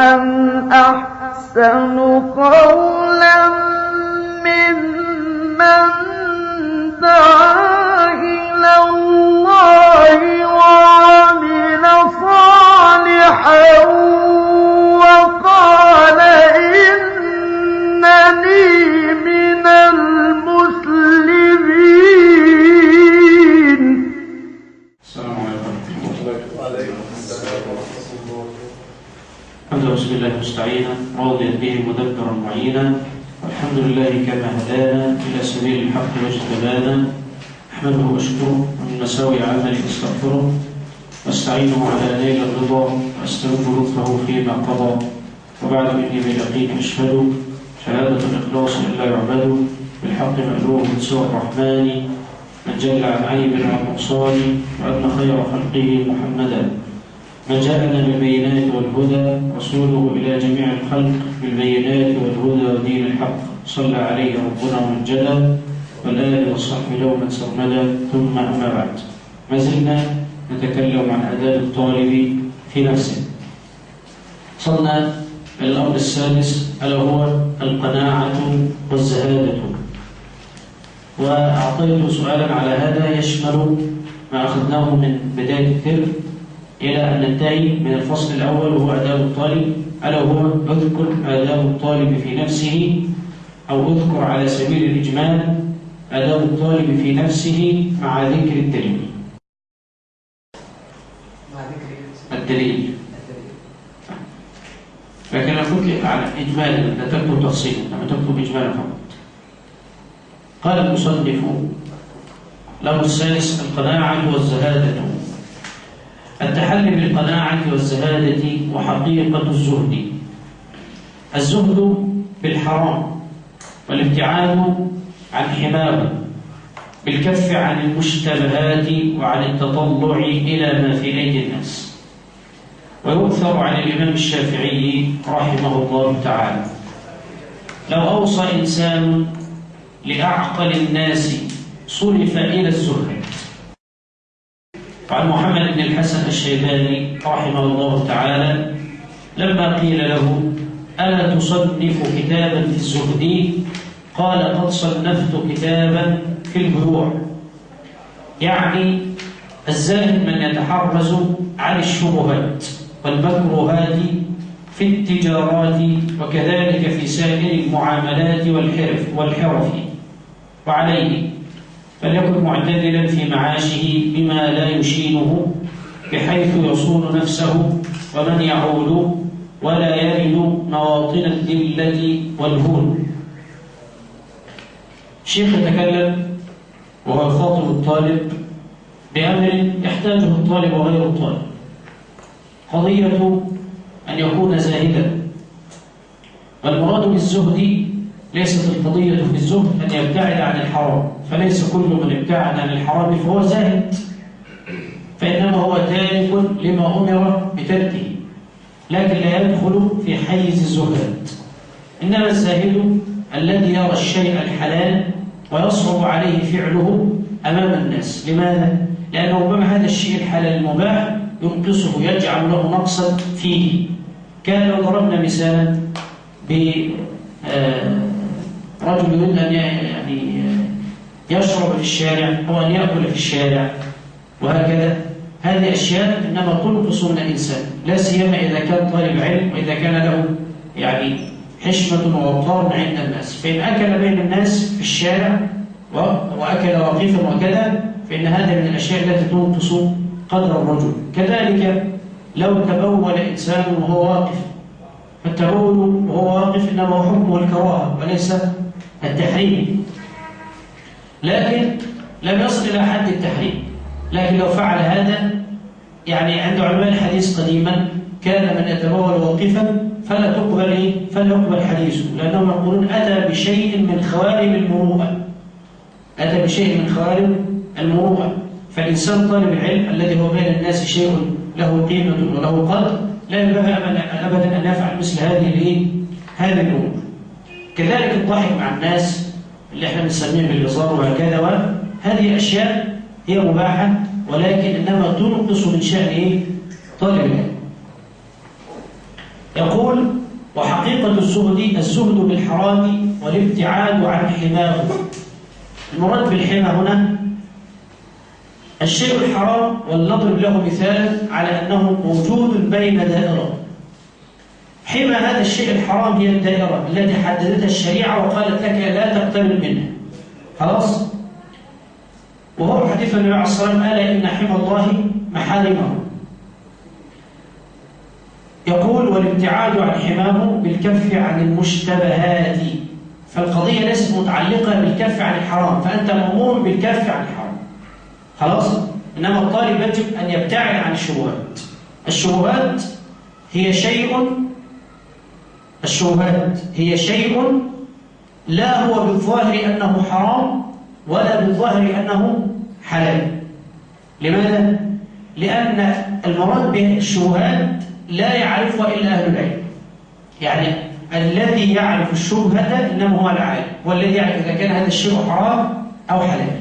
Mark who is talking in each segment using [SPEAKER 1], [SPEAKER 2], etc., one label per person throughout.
[SPEAKER 1] ومن أحسن قولا ممن دعا إلى الله وعمل صالحا وقال إنني من المسلمين.
[SPEAKER 2] السلام عليكم ورحمة الله وبركاته. الحمد لله بسم الله مستعينا راضيا به مدبرا معينا، والحمد لله كما هدانا إلى سبيل الحق واجتبانا، أحمده وأشكره ومن مساوي عملي أستغفره واستعينه على نيل الرضا وأسترد لطفه فيما قضى، وبعد إني بيقين أشهد شهادة الإخلاص إلا يعبد بالحق مألوه من سوى الرحمن من جل عن عيب والنقصان، وأن خير خلقه محمدا من جاءنا بالبينات والهدى رسوله إلى جميع الخلق بالبينات والهدى ودين الحق، صلى عليه ربنا من جل والآل والصحب دوما سرمدا. ثم أما بعد، ما زلنا نتكلم عن آداب الطالب في نفسه. وصلنا إلى الأمر السادس ألا هو القناعة والزهادة، وأعطيت سؤالا على هذا يشمل ما أخذناه من بداية الترم إلى أن ننتهي من الفصل الأول وهو آداب الطالب، ألا هو اذكر آداب الطالب في نفسه، أو اذكر على سبيل الإجمال آداب الطالب في نفسه مع ذكر الدليل. الدليل لكن أقول لك على إجمالا، لا تكتب تفصيلا، لما تكتب إجمالا فقط. قال المصنف الأمر السادس القناعة والزهادة. التحلي بالقناعة والزهادة وحقيقة الزهد. الزهد بالحرام والابتعاد عن حماه، بالكف عن المشتبهات وعن التطلع إلى ما في أيدي الناس. ويؤثر عن الإمام الشافعي رحمه الله تعالى: لو أوصى إنسان لأعقل الناس صرف إلى الزهد. وعن محمد بن الحسن الشيباني رحمه الله تعالى لما قيل له: ألا تصنف كتابا في الزهد؟ قال: قد صنفت كتابا في البيوع. يعني الزاهد من يتحرز عن الشبهات والمكروهات في التجارات، وكذلك في سائر المعاملات والحرف. وعليه فليكن معتدلا في معاشه بما لا يشينه، بحيث يصون نفسه ومن يعول، ولا يرد مواطن الذلة والهون. الشيخ يتكلم وهو يخاطب الطالب بأمر يحتاجه الطالب وغير الطالب، قضية أن يكون زاهدا. والمراد بالزهد ليست القضية في الزهد أن يبتعد عن الحرام، فليس كل من ابتعد عن الحرام فهو زاهد، فإنما هو تارك لما أمر بتركه، لكن لا يدخل في حيز الزهاد. إنما الزاهد الذي يرى الشيء الحلال ويصعب عليه فعله أمام الناس. لماذا؟ لأنه ربما هذا الشيء الحلال المباح ينقصه، يجعل له نقصا فيه. كان لو ضربنا مثالا برجل يريد أن يشرب في الشارع أو أن يأكل في الشارع وهكذا، هذه أشياء إنما تنقص من الإنسان، لا سيما إذا كان طالب علم وإذا كان له حشمة ووقار عند الناس. فإن أكل بين الناس في الشارع وأكل واقفا وكذا، فإن هذا من الأشياء التي تنقص قدر الرجل. كذلك لو تبول إنسان وهو واقف، فالتبول وهو واقف إنما حكمه الكراهة وليس التحريم، لكن لم يصل إلى حد التحريم. لكن لو فعل هذا، عند علماء الحديث قديما كان من يتبول واقفا فلا يقبل حديثه، لأنهم يقولون أتى بشيء من خوارم المروءة. فالإنسان طالب العلم الذي هو بين الناس شيء له قيمة وله قدر لا ينبغي أبدا أن يفعل مثل هذه الأمور. كذلك الضحك مع الناس اللي احنا بنسميه بالهزار وهكذا، وهذه أشياء هي مباحة، ولكن إنما تنقص من شأن طالب العلم. يقول: وحقيقة الزهد بالحرام والابتعاد عن حماه. المراد بالحمى هنا الشيء الحرام، ولنضرب له مثالا على أنه موجود بين دائرة. حمى هذا الشيء الحرام هي الدائرة التي حددتها الشريعة وقالت لك لا تقترب منها. خلاص؟ وهو حديث النبي عليه الصلاة والسلام: ألا إن حمى الله محارمه. يقول: والابتعاد عن حماه بالكف عن المشتبهات. فالقضية ليست متعلقة بالكف عن الحرام، فأنت مأمور بالكف عن الحرام. خلاص؟ إنما الطالب يجب أن يبتعد عن الشبهات. الشبهات هي شيء لا هو بالظاهر أنه حرام ولا بالظاهر أنه حلال. لماذا؟ لأن المراد بالشبهات لا يعرفها إلا أهل العلم. يعني الذي يعرف الشبهة إنما هو العالم، والذي يعرف إذا كان هذا الشيء حرام أو حلال.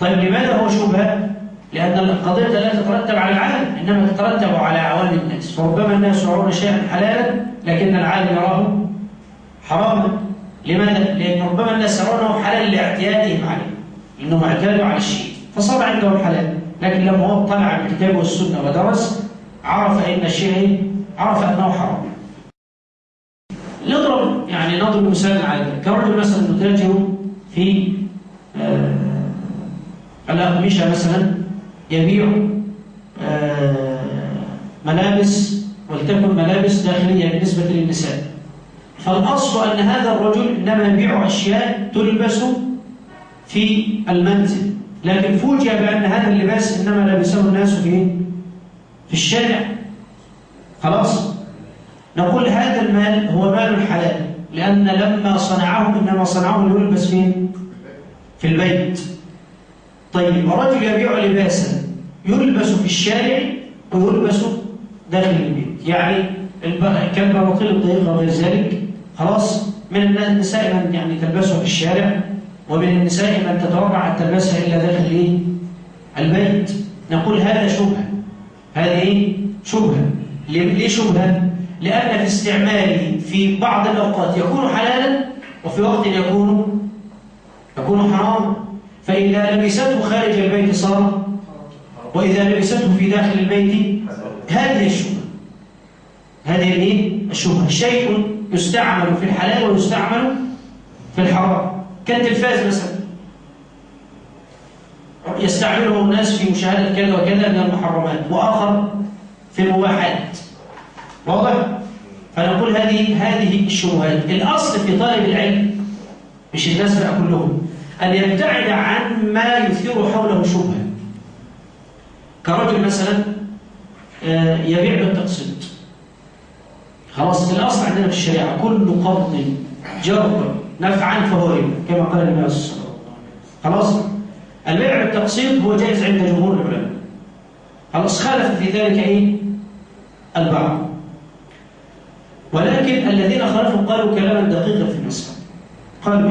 [SPEAKER 2] طيب لماذا هو شبهة؟ لأن القضية لا تترتب على العالم، إنما تترتب على عوام الناس. فربما الناس يرون شيئا حلالا لكن العالم يراه حراما. لماذا؟ لأن ربما الناس يرونه حلال لاعتيادهم عليه، إنهم اعتادوا على الشيء فصار عندهم حلال، لكن لما هو طلع بالكتاب والسنة ودرس عرف أنه حرام. نضرب مثال على ذلك. كرجل مثلا متاجر في الأقمشة مثلا، يبيع ملابس، ولتكن ملابس داخلية بالنسبة للنساء. فالأصل أن هذا الرجل إنما يبيع أشياء تلبس في المنزل، لكن فوجئ بأن هذا اللباس إنما لبسه الناس في الشارع. خلاص؟ نقول هذا المال هو مال حلال، لأن لما صنعه إنما صنعه ليلبس في البيت. طيب رجل يبيع لباسا يلبس في الشارع ويلبس داخل البيت، يعني كالبناطيل الضيقة وغير ذلك. خلاص؟ من النساء من يعني تلبسها في الشارع، ومن النساء من تتوقع أن تلبسها إلا داخل البيت. نقول هذا شبهة. هذه شبهة. ليه شبهة؟ لأن في استعماله في بعض الأوقات يكون حلالا وفي وقت يكون حراما. فإذا لبسته خارج البيت صار، وإذا لبسته في داخل البيت هذه الشبهة. هذه الشبهة. شيء يستعمل في الحلال ويستعمل في الحرام، كالتلفاز مثلا يستعمله الناس في مشاهدة كذا وكذا من المحرمات، وآخر في المباحات. واضح؟ فنقول هذه الشبهات. الأصل في طالب العلم مش الناس بقى كلهم أن يبتعد عن ما يثير حوله شبهة. كرجل مثلا يبيع بالتقسيط. خلاص؟ الأصل عندنا في الشريعة كل قرض جر نفعا فهو ربا، كما قال النبي صلى الله عليه وسلم. خلاص؟ البيع بالتقسيط هو جائز عند جمهور العلماء. خلاص؟ خالف في ذلك البعض، ولكن الذين خالفوا قالوا كلاما دقيقا في المسألة. قالوا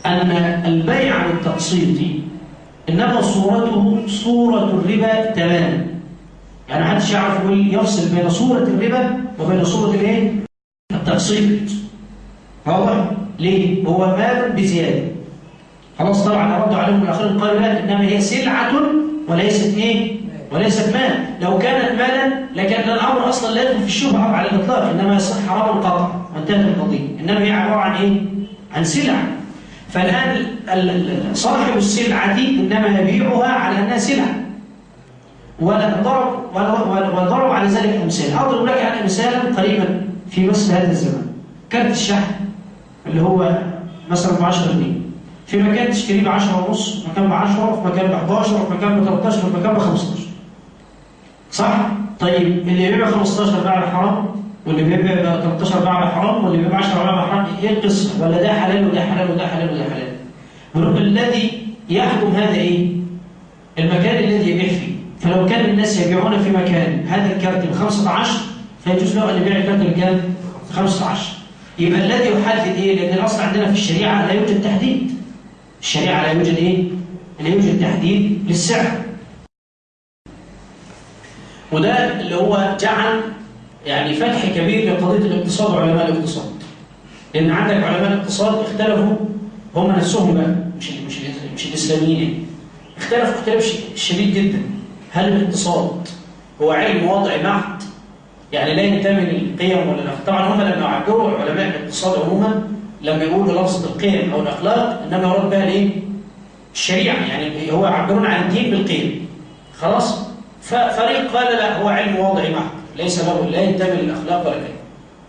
[SPEAKER 2] أن البيع بالتقسيط إنما صورته صورة الربا تماما. يعني محدش يعرف يفصل بين صورة الربا وبين صورة التقسيط. واضح؟ ليه؟ هو مال بزيادة. خلاص؟ طبعا ردوا عليهم الآخرين قالوا لا، إنما هي سلعة وليست مال. لو كانت مالا لكان الأمر أصلا لا يدخل في الشبهة على الإطلاق، إنما يصح حرام قطع وانتهت القضية. إنما هي عبارة عن سلعة. فالآن صاحب السلعة إنما يبيعها على أنها سلعة، وضرب على ذلك أمثال. أضرب لك عن مثالا قريبا في مثل هذا الزمان. كارت الشحن اللي هو مثلا ب 10 جنيه، في مكان تشتريه ب 10 ونص، مكان ب 10، في مكان ب 11، في مكان ب 13، في مكان ب 15. صح؟ طيب اللي يبيع ب 15 باع حرام، واللي بيبيع ب 13 باع حرام، واللي بيبيع ب 10 باع حرام. ايه القصه؟ ولا ده حلال وده حلال وده حلال وده حلال؟ الذي يحكم هذا المكان الذي يبيع فيه. فلو كان الناس يبيعون في مكان هذا الكارت ب 15 فيجوز له ان يبيع الكارت بكام؟ 15. يبقى الذي يحدد لان الاصل عندنا في الشريعه لا يوجد تحديد. الشريعه لا يوجد لا يوجد تحديد للسعر. وده اللي هو جعل يعني فتح كبير لقضية الاقتصاد وعلماء الاقتصاد. لأن عندك علماء الاقتصاد اختلفوا هم نفسهم بقى، مش الإسلاميين، اختلفوا اختلاف شديد جدا. هل الاقتصاد هو علم وضعي محض يعني لا ينتمي للقيم ولا الأخلاق؟ طبعا هم لما عبروا علماء الاقتصاد عموما لما يقولوا لفظة القيم أو الأخلاق إنما يراد بها الإيه؟ الشريعة، يعني هو يعبرون عن الدين بالقيم. خلاص؟ ففريق قال لا، هو علم وضعي محض ليس له، لا ينتمي للأخلاق ولا القيم.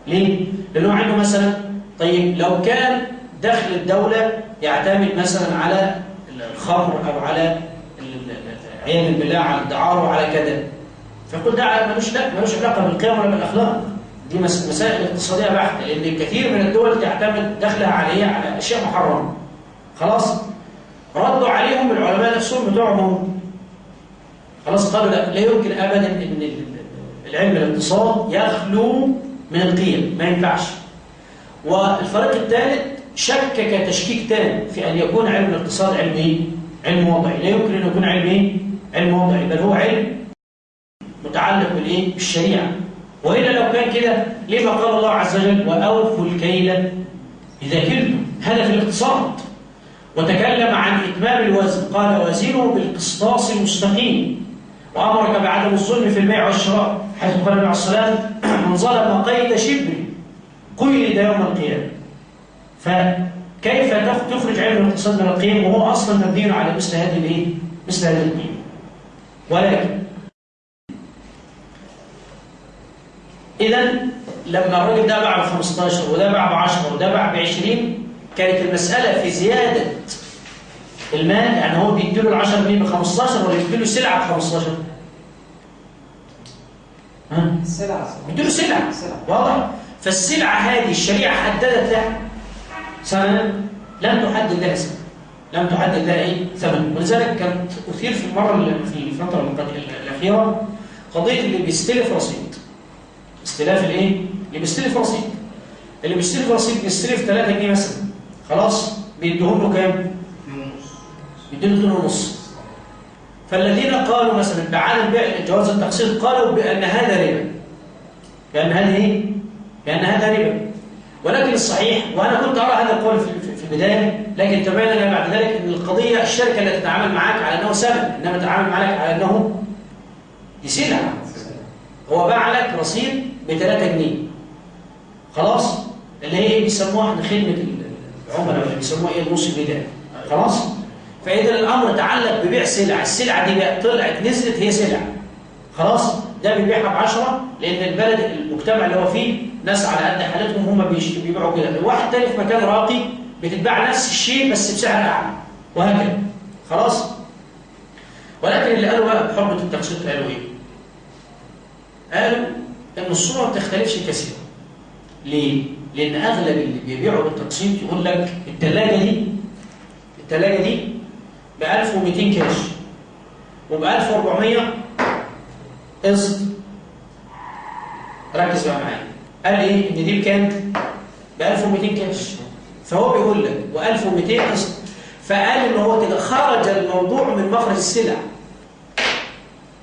[SPEAKER 2] ليه؟ لأنه عنده مثلا، طيب لو كان دخل الدولة يعتمد مثلا على الخمر أو على عياذا بالله على الدعارة وعلى كذا، فيقول ده ملوش علاقة بالقيم ولا بالأخلاق، دي مسائل اقتصادية بحتة، لأن كثير من الدول تعتمد دخلها على أشياء محرمة. خلاص؟ ردوا عليهم العلماء نفسهم بتوعهم. خلاص قالوا لا يمكن أبدا أن العلم الاقتصاد يخلو من القيم، ما ينفعش. والفريق الثالث شكك تشكيك تام في أن يكون علم الاقتصاد علم ايه؟ علم وضعي. لا يمكن أن يكون علم ايه؟ علم وضعي، بل هو علم متعلق بالايه؟ بالشريعة. وإلا لو كان كده لما قال الله عز وجل وأوفوا الكيل إذا كلتم؟ هذا في الاقتصاد. وتكلم عن إتمام الوزن، قال وزنوا بالقسطاس المستقيم، وأمرك بعدم الظلم في البيع والشراء، حيث قال النبي عليه الصلاة والسلام من ظلم قيد شبر قيد يوم القيامة. فكيف تخرج علم الاقتصاد من القيم وهو أصلا مبني على مثل هذه الايه؟ مثل هذه القيم. ولكن إذا لما الراجل ده باع ب 15 وده باع ب 10 وده باع ب 20، كانت المسألة في زيادة المال، يعني هو بيديله ال 10 جنيه ب 15 ولا بيديله سلعة ب 15؟ ها؟
[SPEAKER 3] سلعة.
[SPEAKER 2] بيديله سلعة. واضح؟ فالسلعة هذه الشريعة حددت لها ثمنا، لم تحدد لها ثمن، لم تحدد لها ايه؟ ثمن. ولذلك كانت أثير في في الفترة الأخيرة قضية اللي بيستلف رصيد. استلاف الايه؟ اللي بيستلف رصيد. اللي بيستلف رصيد بيستلف 3 جنيه مثلا، خلاص بيديهم له كام؟ بيديله 2.5. فالذين قالوا مثلا بعدم بيع جواز التقسيط قالوا بأن هذا ربا، بأن هذا ايه؟ بأن هذا ربا. ولكن الصحيح، وأنا كنت أرى هذا القول في البداية، لكن تبين لنا بعد ذلك أن القضية الشركة التي تتعامل معك على أنه ثمن، إنما تتعامل معك على أنه دي سلعة. هو باع لك رصيد ب 3 جنيه، خلاص، اللي هي ايه بيسموها احنا خدمة العملاء، ولا بيسموها ايه النص البداية، خلاص. فإذا الأمر تعلق ببيع سلعة، السلعة دي بقى طلعت نزلت هي سلعة، خلاص، ده بيبيعها ب10 لأن البلد المجتمع اللي هو فيه ناس على قد حالتهم هم بيبيعوا كده. واحد تاني في مكان راقي بتتباع نفس الشيء بس بسعر أعلى، وهكذا، خلاص. ولكن اللي قالوا بقى بحرمة التقسيط قالوا ايه؟ قالوا ان الصورة ما بتختلفش كثيرا. ليه؟ لأن أغلب اللي بيبيعوا بالتقسيط يقول لك الثلاجة دي ب 1200 كاش وب 1400 قسط. ركز بقى معايا، قال ايه؟ ان دي بكام؟ ب 1200 كاش، فهو بيقول لك و1200 قسط. فقال ان هو كده خرج الموضوع من مخرج السلع.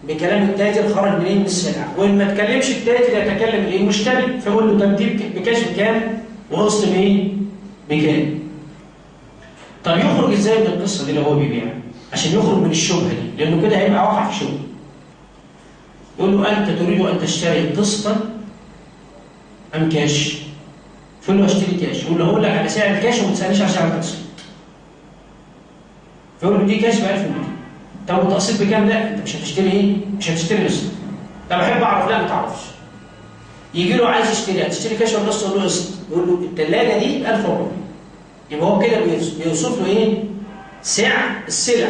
[SPEAKER 2] بكلام التاجر خرج منين؟ من السلع. وإن ما تكلمش التاجر يتكلم الايه؟ المشتري، فيقول له طب دي بكاش بكام؟ وقسط بايه؟ بكام؟ طب يخرج ازاي من القصه دي لو هو بيبيع؟ عشان يخرج من الشبهه دي، لانه كده هيبقى واقع في شبهه. يقول له انت تريد ان تشتري قسطا ام كاش؟ فيقول له اشتري كاش. يقول له هقول لك على سعر الكاش وما تسالنيش على سعر التقسيط. فيقول له دي كاش ب 1200. طب التقسيط بكام؟ لا انت مش هتشتري ايه؟ مش هتشتري قسط. طب احب اعرف. لا ما تعرفش. يجي له عايز يشتري، هتشتري كاش ولا قسط؟ يقول له قسط. يقول له الثلاجه دي ب 1400. يبقى هو كده بيوصف له ايه؟ سعر السلع.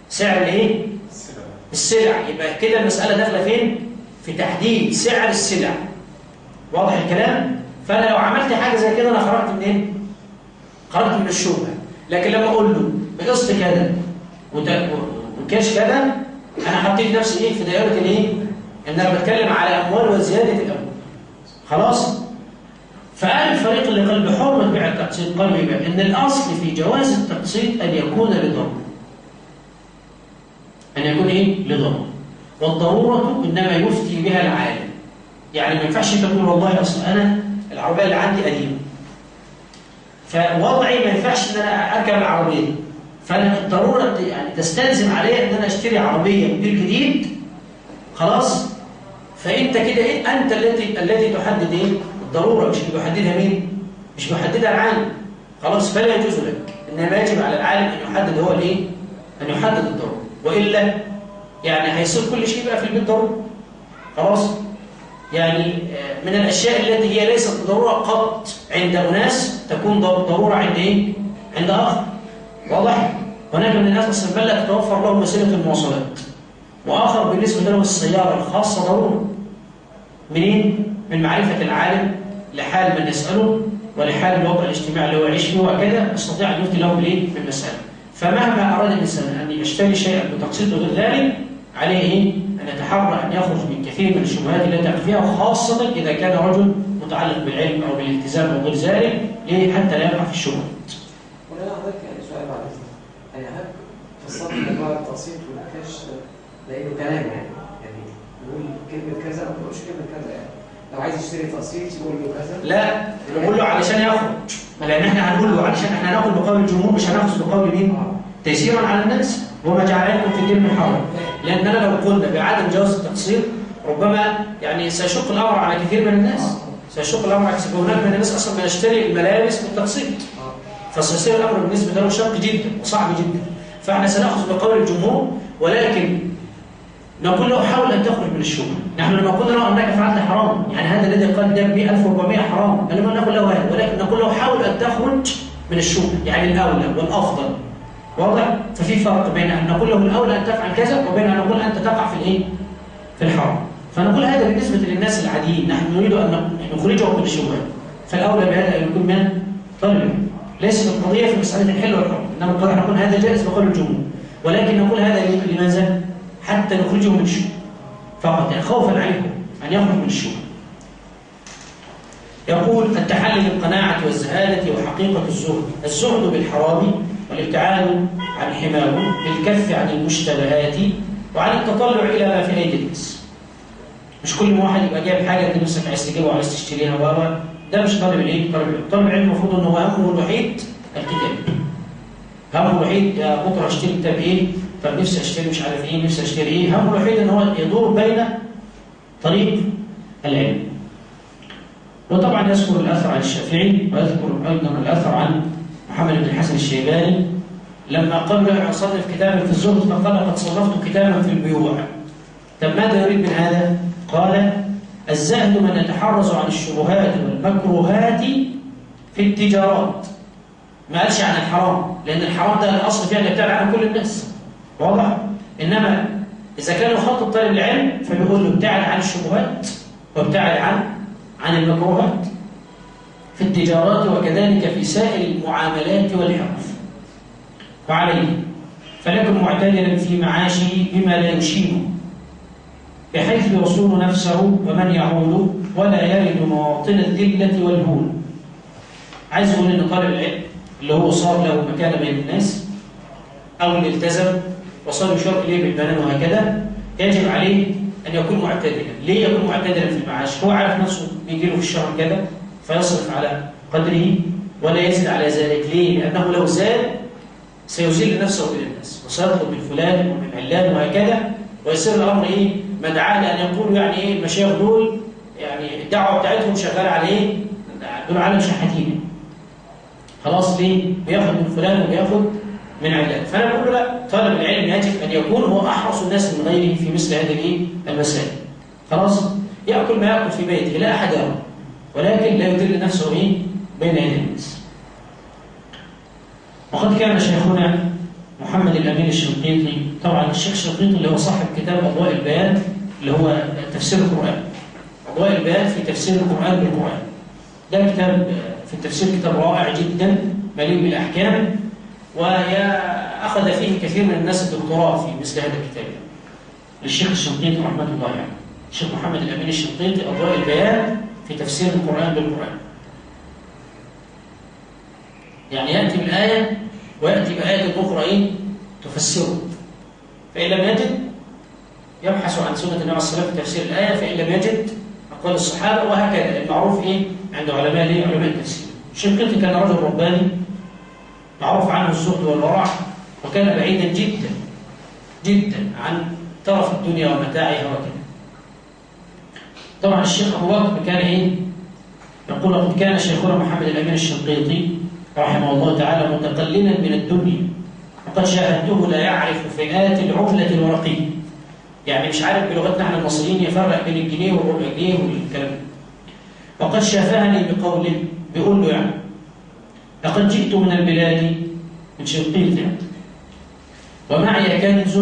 [SPEAKER 2] سعر الايه؟ السلع. يبقى كده المساله داخله فين؟ في تحديد سعر السلع. واضح الكلام؟ فانا لو عملت حاجه زي كده انا خرجت منين؟ خرجت من الشبهه. لكن لما اقول له بقسط كذا وكاش كذا، انا حطيت نفسي ايه؟ في دائره الايه؟ ان انا بتكلم على اموال وزياده الاموال. خلاص؟ فقال الفريق اللي قال بحرمه بيع التقسيط قالوا يبقى ان الاصل في جواز التقسيط ان يكون لضروره. ان يكون ايه؟ لضروره. والضروره انما يفتي بها العالم. يعني ما ينفعش انت تقول والله اصل انا العربيه اللي عندي قديمه، فوضعي ما ينفعش ان انا اركب العربيه، فانا الضروره يعني تستلزم عليا ان انا اشتري عربيه موديل جديد. خلاص، فانت كده ايه؟ انت التي تحدد ايه؟ الضروره، مش اللي بيحددها مين؟ مش بيحددها العالم. خلاص، فلا يجوز لك، انما يجب على العالم ان يحدد هو الايه؟ ان يحدد الضروره، والا يعني هيصير كل شيء بقى في البيت ضروره. خلاص، يعني من الاشياء التي هي ليست ضروره قط عند اناس تكون ضروره عند ايه؟ عند اخر. واضح؟ هناك من الناس اصلا لا تتوفر لهم وسيله المواصلات، واخر بالنسبه له السياره الخاصه ضروره. منين؟ من معرفه العالم لحال من يساله ولحال الوضع الاجتماعي اللي هو يعيش فيه، وكذا يستطيع ان يفتي له بالايه؟ بالمساله. فمهما اراد الانسان ان يشتري شيئا بتقسيط غير ذلك، عليه ايه؟ ان يتحرى ان يخرج من كثير من الشبهات التي تقع فيها، وخاصه اذا كان رجل متعلق بالعلم او بالالتزام او غير ذلك، ليه؟ حتى لا يقع في الشبهات.
[SPEAKER 3] ولا حضرتك يعني سؤال بعد اذنك، يعني هل في الصف اللي هو التقسيط والكاش لانه كلام يعني يقول كلمه كذا ما تقولش كلمه كذا، يعني لو عايز يشتري تقسيط يقول له كذا؟ لا،
[SPEAKER 2] نقول له علشان يخرج، لان احنا هنقول له علشان احنا هناخد بقول الجمهور، مش هناخذ بقول مين؟ تيسيرا على الناس، وما جعلكم في الدين من حرج. لاننا لو قلنا بعدم جواز التقسيط ربما يعني سيشق الامر على كثير من الناس، سيشق الامر على كثير. هناك من الناس اصلا بيشتري الملابس بالتقسيط، فسيصير الامر بالنسبه له شق جدا وصعب جدا. فاحنا سناخذ بقول الجمهور، ولكن نقول له حاول ان تخرج من الشبهه. نحن لما قلنا له انك فعلت حرام، يعني هذا الذي قدم به 1400 حرام، لما نقول له هذا، ولكن نقول له حاول ان تخرج من الشبهه، يعني الاولى والافضل. واضح؟ ففي فرق بين ان نقول له الاولى ان تفعل كذا، وبين ان نقول انت تقع في الايه؟ في الحرام. فنقول هذا بالنسبه للناس العاديين، نحن نريد ان نخرجهم من الشبهات. فالاولى بهذا ان يكون من طالب. ليست القضيه في مساله الحل والحرام، انما القضيه نقول هذا جائز بقول الجمهور، ولكن نقول هذا لماذا؟ حتى نخرجه من الشبهه فقط، يعني خوفا عليكم ان يخرج من الشبهه. يقول التحلي بالقناعه والزهاده وحقيقه الزهد، الزهد بالحرام والابتعاد عن حماه، بالكف عن المشتبهات وعن التطلع الى ما في ايدي الناس. مش كل واحد يبقى جايب حاجه انت نفسك عايز تجيبها وعايز تشتريها، ده مش طالب الايه؟ طالب العلم المفروض ان هو همه الوحيد الكتاب. همه الوحيد يا بكره اشتري كتاب ايه؟ طب نفسي اشتري مش عارف ايه، نفسي اشتري ايه؟ همه الوحيد ان هو يدور بين طريق العلم. وطبعا يذكر الاثر عن الشافعي، ويذكر ايضا الاثر عن محمد بن الحسن الشيباني لما قال له اصنف كتابا في الزهد، فقال قد صنفت كتابا في البيوع. طب ماذا يريد من هذا؟ قال الزهد من يتحرز عن الشبهات والمكروهات في التجارات. ما قالش عن الحرام، لان الحرام ده الاصل فيها اللي بتابع عنه كل الناس. واضح؟ انما اذا كان يخاطب طالب العلم فبيقول له ابتعد عن الشبهات وابتعد عن المكروهات في التجارات، وكذلك في سائر المعاملات والحرف. وعليه فليكن معتدلا في معاشه بما لا يشينه، بحيث يصون نفسه ومن يعود، ولا يرد مواطن الذلة والهون. عايز يقول ان طالب العلم اللي هو صار له مكانه بين الناس، او اللي التزم وصار يشار اليه بالبنان وهكذا، يجب عليه ان يكون معتدلا. ليه يكون معتدلا في المعاش؟ هو عارف نفسه بيجي له في الشهر كذا فيصرف على قدره ولا يزيد على ذلك. ليه؟ لانه لو زاد سيذل نفسه بين الناس، وسيطلب من فلان ومن علان وهكذا، ويصير الامر ايه؟ مدعاه لان يقولوا يعني ايه المشايخ دول يعني الدعوه بتاعتهم شغاله على ايه؟ دول عالم شحاتين. خلاص، ليه؟ بياخد من فلان وبياخد من علان. فانا بقول له لا، طالب العلم يجب ان يكون هو احرص الناس من غيره في مثل هذه المسائل. خلاص، ياكل ما ياكل في بيته لا احد يرى، ولكن لا يدل نفسه ايه؟ بين يدي الناس. وقد كان شيخنا محمد الامين الشنقيطي، طبعا الشيخ الشنقيطي اللي هو صاحب كتاب اضواء البيان اللي هو تفسير القران، اضواء البيان في تفسير القران بالقران، ده كتاب في التفسير كتاب رائع جدا مليء بالاحكام، واخذ فيه كثير من الناس الدكتوراه في مثل هذا الكتاب للشيخ الشنقيطي رحمه الله عليه. الشيخ محمد الامين الشنقيطي اضواء البيان في تفسير القران بالقران، يعني ياتي بالايه وياتي بايه اخرى ايه؟ تفسره. فان لم يجد يبحث عن سنه النبي عليه الصلاه والسلام في تفسير الايه، فان لم يجد أقوال الصحابة، وهكذا المعروف عند علماء علماء التفسير. الشنقيطي كان رجل رباني معروف عنه الزهد والورع، وكان بعيدا جدا جدا عن طرف الدنيا ومتاعها وكذا. طبعا الشيخ أبو بكر كان يقول: قد كان شيخنا محمد الأمين الشنقيطي رحمه الله تعالى متقللا من الدنيا، وقد شاهدته لا يعرف فئات العملة الورقية، يعني مش عارف بلغتنا احنا المصريين يفرق بين الجنيه والربع جنيه والكلام ده. وقد شافهني بقوله، بيقول له يعني: لقد جئت من البلاد، من شنقيط يعني، ومعي كنز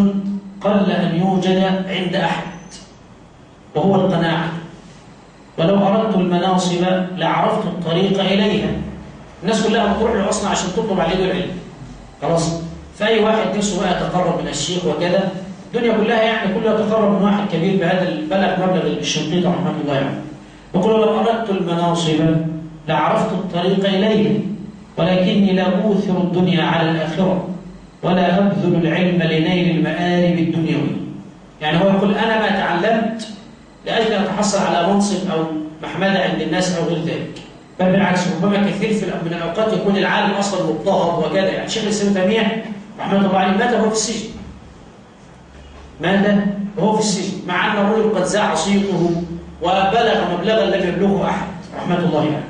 [SPEAKER 2] قل أن يوجد عند أحد، وهو القناعة، ولو أردت المناصب لعرفت الطريق إليها. الناس كلها بتروح للعصنة عشان تطلب عليه العلم، خلاص. فأي واحد نفسه بقى يتقرب من الشيخ وكذا، الدنيا كلها يعني كلها تقرب من واحد كبير بهذا البلغ مبلغ الشنقيط رحمه الله يعني. يقول: لو أردت المناصب لعرفت الطريق إليه، ولكني لا أوثر الدنيا على الآخرة، ولا أبذل العلم لنيل المآرب الدنيوية. يعني هو يقول: أنا ما تعلمت لأجل أن أتحصل على منصب أو محمدة عند الناس أو غير ذلك، بل بالعكس، ربما كثير من الأوقات يكون العالم أصلا مضطهد وكذا. يعني شيخ الإسلام تيمية رحمه الله عليه مات وهو في السجن، مات وهو في السجن، مع أن الرجل قد زاع صيته وبلغ مبلغا لم يبلغه أحد رحمه الله يعني،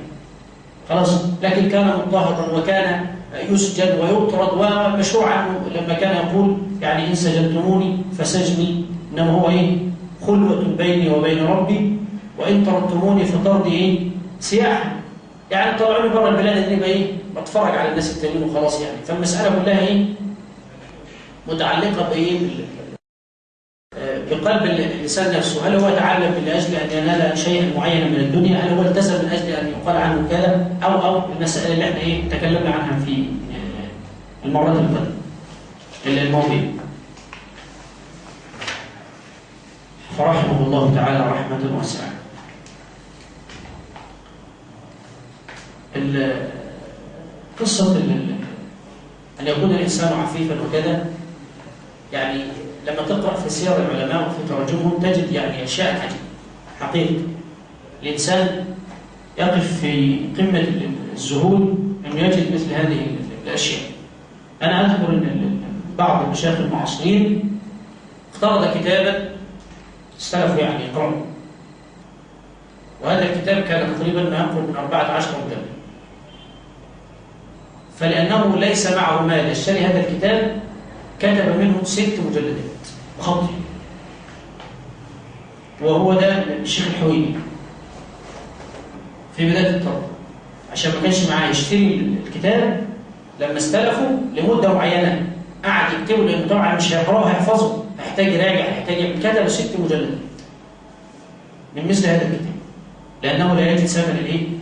[SPEAKER 2] خلاص. لكن كان مضطهدا وكان يسجن ويطرد، ومشروع عنه لما كان يقول يعني: إن سجنتموني فسجني إنما هو خلوة بيني وبين ربي، وإن طردتموني فطردي سياحة. يعني طلعوني بره البلاد دي بقى بتفرج على الناس التانيين وخلاص يعني. فالمسألة كلها متعلقة بقلب الإنسان نفسه. هل هو تعلم من أجل أن ينال شيئا معينا من الدنيا؟ هل هو التزم من أجل أن يقال عنه كذا؟ أو المسألة اللي احنا تكلمنا عنها في المرات الماضية. فرحمه الله تعالى رحمة واسعة. قصة أن يكون الإنسان عفيفا وكذا، يعني لما تقرأ في سير العلماء وفي تراجمهم تجد يعني أشياء عجيبة حقيقة. الإنسان يقف في قمة الذهول أنه يجد مثل هذه الأشياء. أنا أذكر أن بعض المشايخ المعاصرين اقترض كتابا استلفوا يعني يقرأوا، وهذا الكتاب كان تقريبا ما يقرب من 14 مجلد، فلأنه ليس معه مال يشتري هذا الكتاب كتب منه 6 مجلدات بخطه، وهو ده الشيخ الحويني في بداية الطلب، عشان ما كانش معاه يشتري الكتاب. لما استلفوا لمدة معينة قعد يكتبه، لأنه طبعا مش هيقرأه هيحفظه، هيحتاج يراجع، هيحتاج كتب 6 مجلدات من مثل هذا الكتاب، لأنه لا يجد ثمن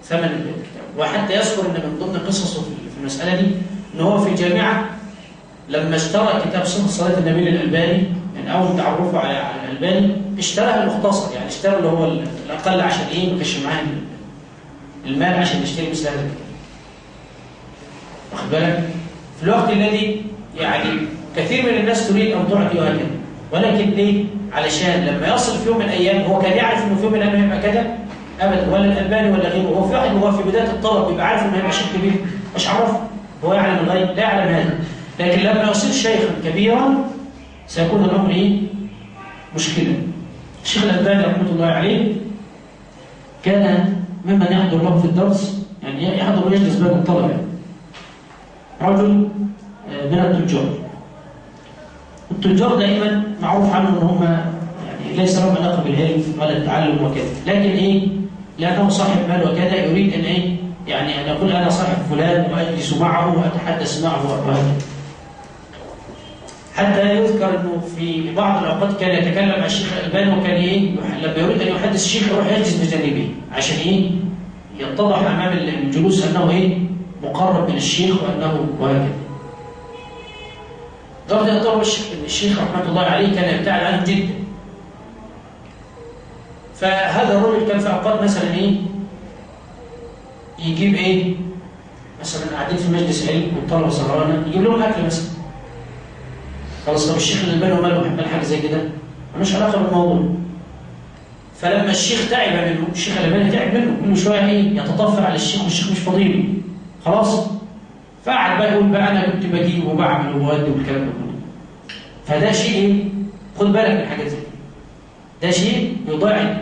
[SPEAKER 2] الكتاب. وحتى يذكر أن من ضمن قصصه في المسألة دي أنه هو في الجامعة لما اشترى كتاب صفة صلاة النبي للألباني، يعني أول تعرفه على الألباني، اشتراه المختصر، يعني اشترى اللي هو الأقل عشان ما كانش معاه المال عشان يشتري مثل هذا الكتاب. واخد بالك؟ في الوقت الذي يعني كثير من الناس تريد أن تعطي وهكذا، ولكن ليه؟ علشان لما يصل في يوم من الأيام، هو كان يعرف أنه في يوم من الأيام هيبقى كذا أبدا، ولا الألباني ولا غيره. هو في واحد وهو في بداية الطلب يبقى عارف أنه هيبقى شيخ كبير، مش عرفه، هو يعلم الغيب، لا يعلم هذا. لكن لما يصير شيخا كبيرا سيكون الأمر مشكلة. الشيخ الألباني رحمة الله عليه كان ممن يحضر له في الدرس، يعني يحضر ويجلس بين الطلبة، رجل من التجار. التجار دائما معروف عنهم ان هم يعني ليس لهم علاقه بالعلم ولا التعلم وكذا، لكن لانه صاحب مال وكذا يريد ان يعني ان يقول انا صاحب فلان واجلس معه واتحدث معه وهكذا. حتى يذكر انه في بعض الاوقات كان يتكلم مع الشيخ الالباني، وكان لما يريد ان يحدث الشيخ يروح يجلس بجانبه عشان يتضح امام الجلوس انه مقرب من الشيخ وانه وهكذا. درجة يطلب الشيخ رحمة الله عليه كان يبتعد عنه جدا. فهذا الرجل كان في أوقات مثلا يجيب مثلا قاعدين في مجلس علم والطلبة سهرانة يجيب لهم أكل مثلا. خلاص، طب الشيخ الألباني وماله بيحب حاجة زي كده؟ ملوش علاقة بالموضوع. فلما الشيخ تعب منه، الشيخ الألباني تعب منه، كل شوية إيه يتطفل على الشيخ والشيخ مش فاضيله. خلاص؟ فقعد بقى يقول بقى أنا كنت بجيب وبعمل وبودي والكلام ده كله. فده شيء إيه؟ خد بالك من حاجات زي دي. ده شيء يضيع.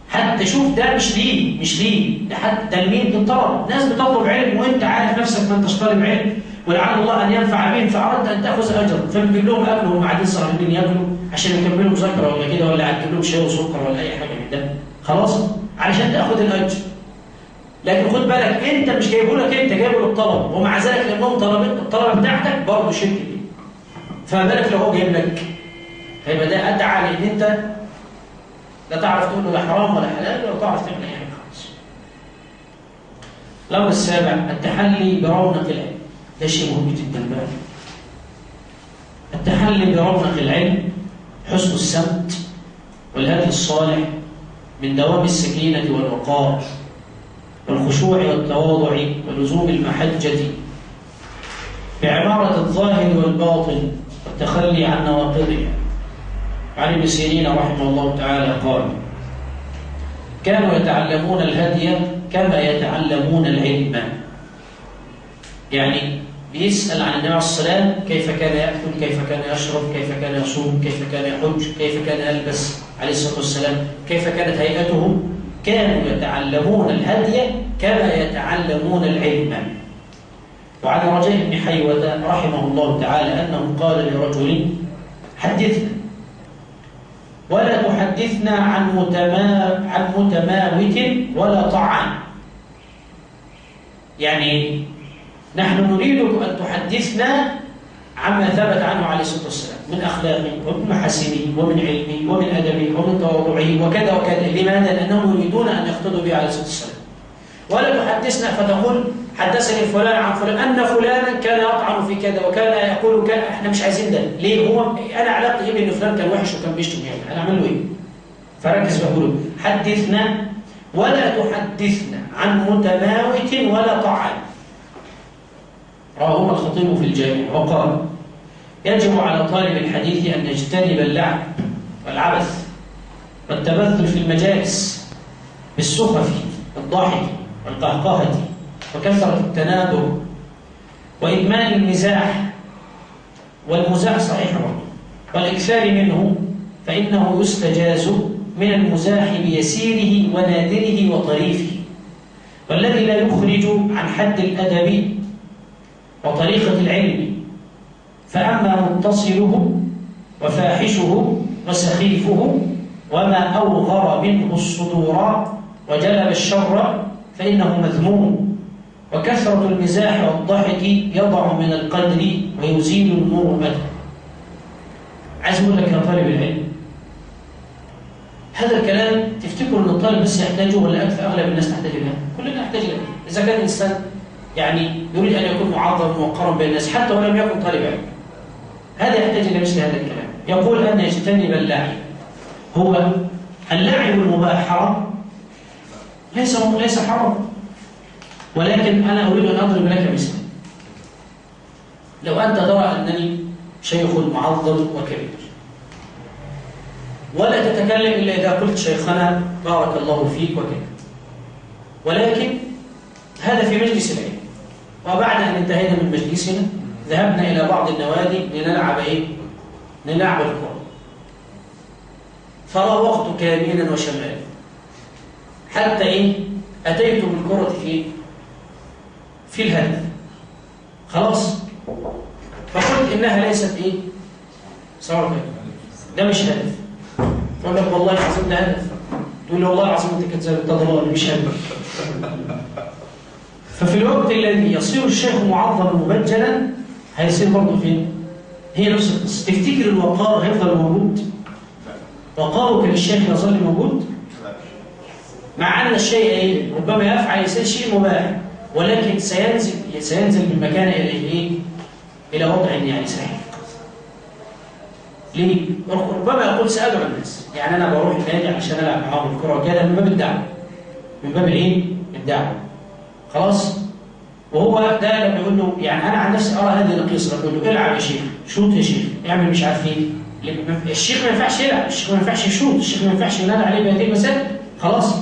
[SPEAKER 2] حتى شوف ده مش ليه، ده حتى لمين؟ للطلب. ناس بتطلب علم وأنت عارف نفسك ما أنتش طالب علم، ولعل الله أن ينفع بهم فأردت أن تأخذ أجر، فبتجيب لهم أكل وهم قاعدين سهرانين ياكلوا عشان يكملوا مذاكرة ولا كده، ولا هتجيب لهم شاي وسكر ولا أي حاجة من ده، خلاص؟ علشان تأخذ الأجر. لكن خد بالك أنت مش جايبه لك، أنت جايبه للطلب، ومع ذلك لأنهم الطلبة بتاعتك برضه شرك دي. فما بالك لو هو جايب لك؟ هيبقى ده أدعى لأن أنت لا تعرف تقول له ده حرام ولا حلال ولا تعرف تعمل أي حاجة خالص. الأمر السابع التحلي برونق العلم. ده شيء مهم جدا بقى. التحلي برونق العلم حسن السمت والهدي الصالح من دوام السكينة والوقار والخشوع والتواضع ولزوم المحجة بعمارة الظاهر والباطن والتخلي عن نواقضها. عن ابن سيرين رحمه الله تعالى قال: كانوا يتعلمون الهدي كما يتعلمون العلم. يعني بيسأل عن النبي عليه الصلاة كيف كان يأكل، كيف كان يشرب، كيف كان يصوم، كيف كان يحج، كيف كان يلبس عليه الصلاة والسلام، كيف كانت هيئته. كانوا يتعلمون الهدي كما يتعلمون العلم. وعن رجاء بن حيوة رحمه الله تعالى أنه قال لرجل: حدثنا ولا تحدثنا عن متماوت ولا طعن. يعني نحن نريدك أن تحدثنا عما ثبت عنه عليه الصلاة والسلام من أخلاقه ومن محاسنه ومن علمه ومن أدبه ومن تواضعه وكذا وكذا. لماذا؟ لأنهم يريدون أن يقتدوا به عليه الصلاة والسلام. ولا تحدثنا فتقول حدثني فلان عن فلان أن فلانا كان يطعن في كذا وكان يقول كذا. احنا مش عايزين ده. ليه؟ هو أنا علاقتي إيه بأن فلان كان وحش وكان بيشتم يعني؟ أنا أعمل له إيه؟ فركز بقوله حدثنا ولا تحدثنا عن متماوت ولا طعن. رواه الخطيب في الجامع وقال: يجب على طالب الحديث أن يجتنب اللعب والعبث والتبذل في المجالس بالسخف والضحك والقهقهة وكثرة التنابر وإدمان المزاح، والمزاح صحيح والإكثار منه، فإنه يستجاز من المزاح بيسيره ونادره وطريفه، والذي لا يخرج عن حد الأدب وطريقة العلم. فأما متصله وفاحشه وسخيفه وما أوغر منه الصدور وجلب الشر فإنه مذموم. وكثرة المزاح والضحك يضع من القدر ويزيل المروءة. عايز أقول لك يا طالب العلم، هذا الكلام تفتكر أن الطالب بس يحتاجه ولا أكثر أغلب الناس تحتاج له؟ كلنا نحتاج له. إذا كان إنسان يعني يريد أن يكون معظم موقرا بين الناس حتى ولم يكن طالب علم، هذا يحتاج إلى مثل هذا الكلام. يقول أن يجتنب اللعب. هو اللعب المباح حرام؟ ليس حرام، ولكن أنا أريد أن أضرب لك مثال. لو أنت ترى أنني شيخ معظم وكبير ولا تتكلم إلا إذا قلت شيخنا بارك الله فيك وكذا، ولكن هذا في مجلس العلم، وبعد أن انتهينا من مجلسنا ذهبنا إلى بعض النوادي لنلعب نلعب الكرة، فراوغتك يمينا وشمالا حتى أتيت بالكرة في الهدف. خلاص، فقلت إنها ليست صار ده مش هدف. فقال لك والله العظيم ده هدف. تقول له والله العظيم أنت كذاب، أنت ضلال، مش هدف. ففي الوقت الذي يصير الشيخ معظم مبجلا هيصير برضه فين؟ هي نفس القصة. تفتكر الوقار هيفضل موجود؟ وقارك للشيخ يظل موجود؟ مع أن الشيء ربما يفعل يصير شيء مباح، ولكن سينزل بالمكان إلى وضع يعني صحيح. ليه؟ ربما يقول سأدعو الناس، يعني أنا بروح النادي عشان ألعب معاهم الكرة كده من باب الدعوة، من باب الدعوة. خلاص؟ وهو ده لما يقول له، يعني أنا عن نفسي أرى هذه القصة، بقول له العب يا شيخ، شوط يا شيخ، اعمل مش عارف الشيخ ما ينفعش يلعب، الشيخ ما ينفعش يشوط، الشيخ ما ينفعش ينادى عليه بهذه المسائل، خلاص.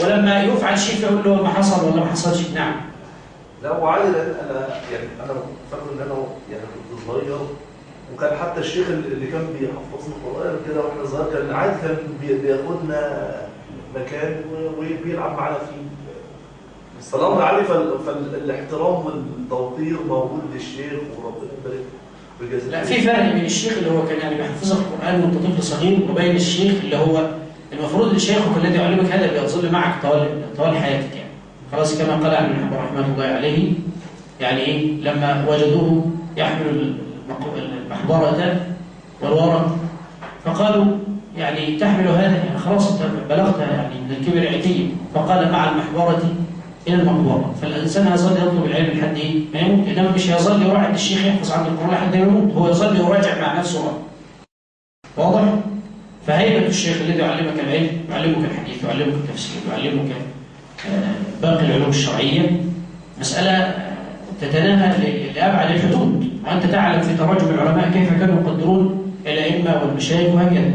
[SPEAKER 2] ولما يفعل شيء فيقول له ما حصل ولا ما حصلش. نعم.
[SPEAKER 4] لا وعادي، لان انا فاكر ان انا يعني كنت صغير، وكان حتى الشيخ اللي كان بيحفظنا القرآن كده واحنا صغار كان عادي، كان بياخدنا مكان وبيلعب معانا فيه. طالما عارف فالاحترام والتوقير موجود للشيخ، وربنا يبارك في جزاء.
[SPEAKER 2] لا، في فرق بين الشيخ اللي هو كان يعني بيحفظك القرآن وانت طفل صغير، وبين الشيخ اللي هو المفروض الشيخ الذي يعلمك هذا بيظل معك طوال حياتك يعني. خلاص، كما قال عن المحبر رحمه الله عليه، يعني ايه لما وجدوه يحمل المحبرة والورق فقالوا يعني تحمل هذا، يعني خلاص انت بلغت يعني من الكبر عتيا، فقال مع المحبرة إلى المقبرة. فالإنسان يظل يطلب العلم لحد إيه؟ ما يموت، إنما مش يظل يروح عند الشيخ يحفظ عند القرآن لحد ما يموت، هو يظل يراجع مع نفسه. واضح؟ فهيبة الشيخ الذي يعلمك العلم، يعلمك الحديث، يعلمك التفسير، يعلمك باقي العلوم الشرعية، مسألة تتناهى لأبعد الحدود، وأنت تعلم في تراجم العلماء كيف كانوا يقدرون الأئمة والمشايخ وهكذا.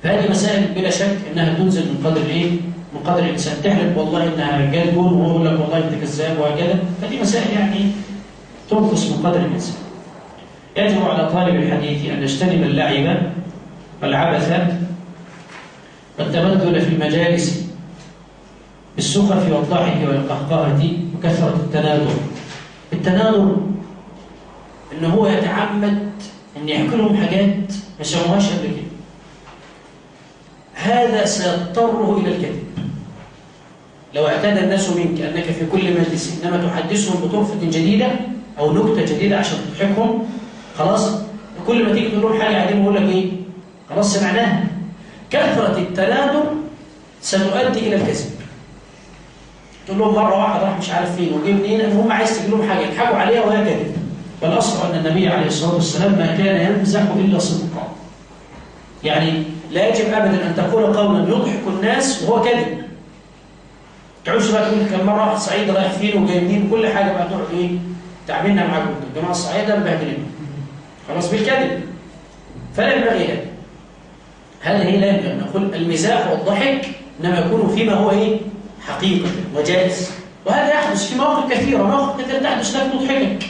[SPEAKER 2] فهذه مسائل بلا شك أنها تنزل من قدر الإيه؟ من قدر الإنسان. تحلف والله إنها جاد جون وهو يقول لك والله أنت كذاب وهكذا، فدي مسائل يعني تنقص من قدر الإنسان. يجب على طالب الحديث أن يجتنب اللعب والعبث والتبذل في المجالس بالسخف والضحك والقهقهة وكثرة التناظر. التناظر إنه هو يتعمد أن يحكي لهم حاجات ما سمعوهاش قبل كده، هذا سيضطره إلى الكذب. لو اعتاد الناس منك أنك في كل مجلس إنما تحدثهم بطرفة جديدة أو نكتة جديدة عشان تضحكهم، خلاص كل ما تيجي تقول لهم حاجة عادية يقول لك إيه؟ خلاص سمعناها. كثرة التناظر ستؤدي إلى الكذب. تقول لهم مرة واحد راح مش عارف فين وجه منين، هم عايز تجيب لهم حاجة يضحكوا عليها وهي كذب. والأصل أن النبي عليه الصلاة والسلام ما كان يمزح إلا صدقا. يعني لا يجب أبدا أن تقول قولا يضحك الناس وهو كذب. تعوش بقى تقول كم مرة واحد صعيد رايح فين وجاي منين وكل حاجة بقى تقعد إيه؟ تعملنا معاكم الجماعة الصعيدة مبهدلين. خلاص بالكذب. فلا ينبغي هذا. هذا هي لا ينبغي. نقول المزاح والضحك إنما يكون فيما هو إيه؟ حقيقة وجائز. وهذا يحدث في مواقف كثيرة، مواقف كثيرة تحدث لك تضحكك.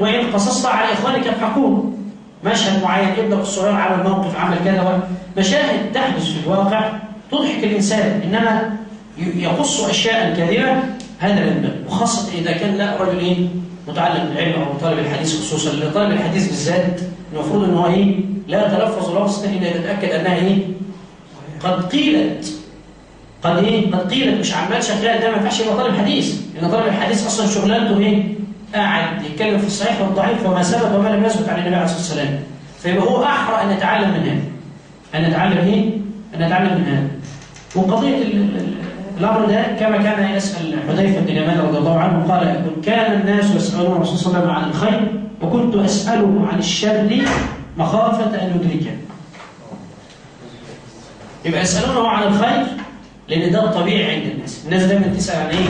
[SPEAKER 2] وإن قصصت على إخوانك يضحكون. مشهد معين، ابنك الصغير عمل موقف، عمل كذا، مشاهد تحدث في الواقع تضحك الإنسان، إنما يقص أشياء كاذبة هذا لا ينبغي. وخاصة إذا كان لا رجل إيه؟ متعلم بالعلم أو طالب الحديث، خصوصا لطالب الحديث بالذات المفروض إن هو إيه؟ لا يتلفظ لفظ إلا إذا تتأكد أنها إيه؟ قد قيلت. قد إيه؟ قد قيلت، مش عمال شغال. ده ما ينفعش يبقى طالب حديث، لأن طالب الحديث أصلا شغلانته إيه؟ قاعد يتكلم في الصحيح والضعيف وما ثبت وما لم يثبت عن النبي عليه الصلاة والسلام. فيبقى هو أحرى أن يتعلم من هذا. أن نتعلم إيه؟ أن نتعلم من هذا. وقضية الأمر ده كما كان يسأل حذيفة بن اليمان رضي الله عنه، قال كان الناس يسألون الرسول صلى الله عليه وسلم عن الخير وكنت أسأله عن الشر مخافة أن يدركه. يبقى يسألونه عن الخير لأن ده الطبيعي عند الناس. الناس دايما تسأل عن إيه؟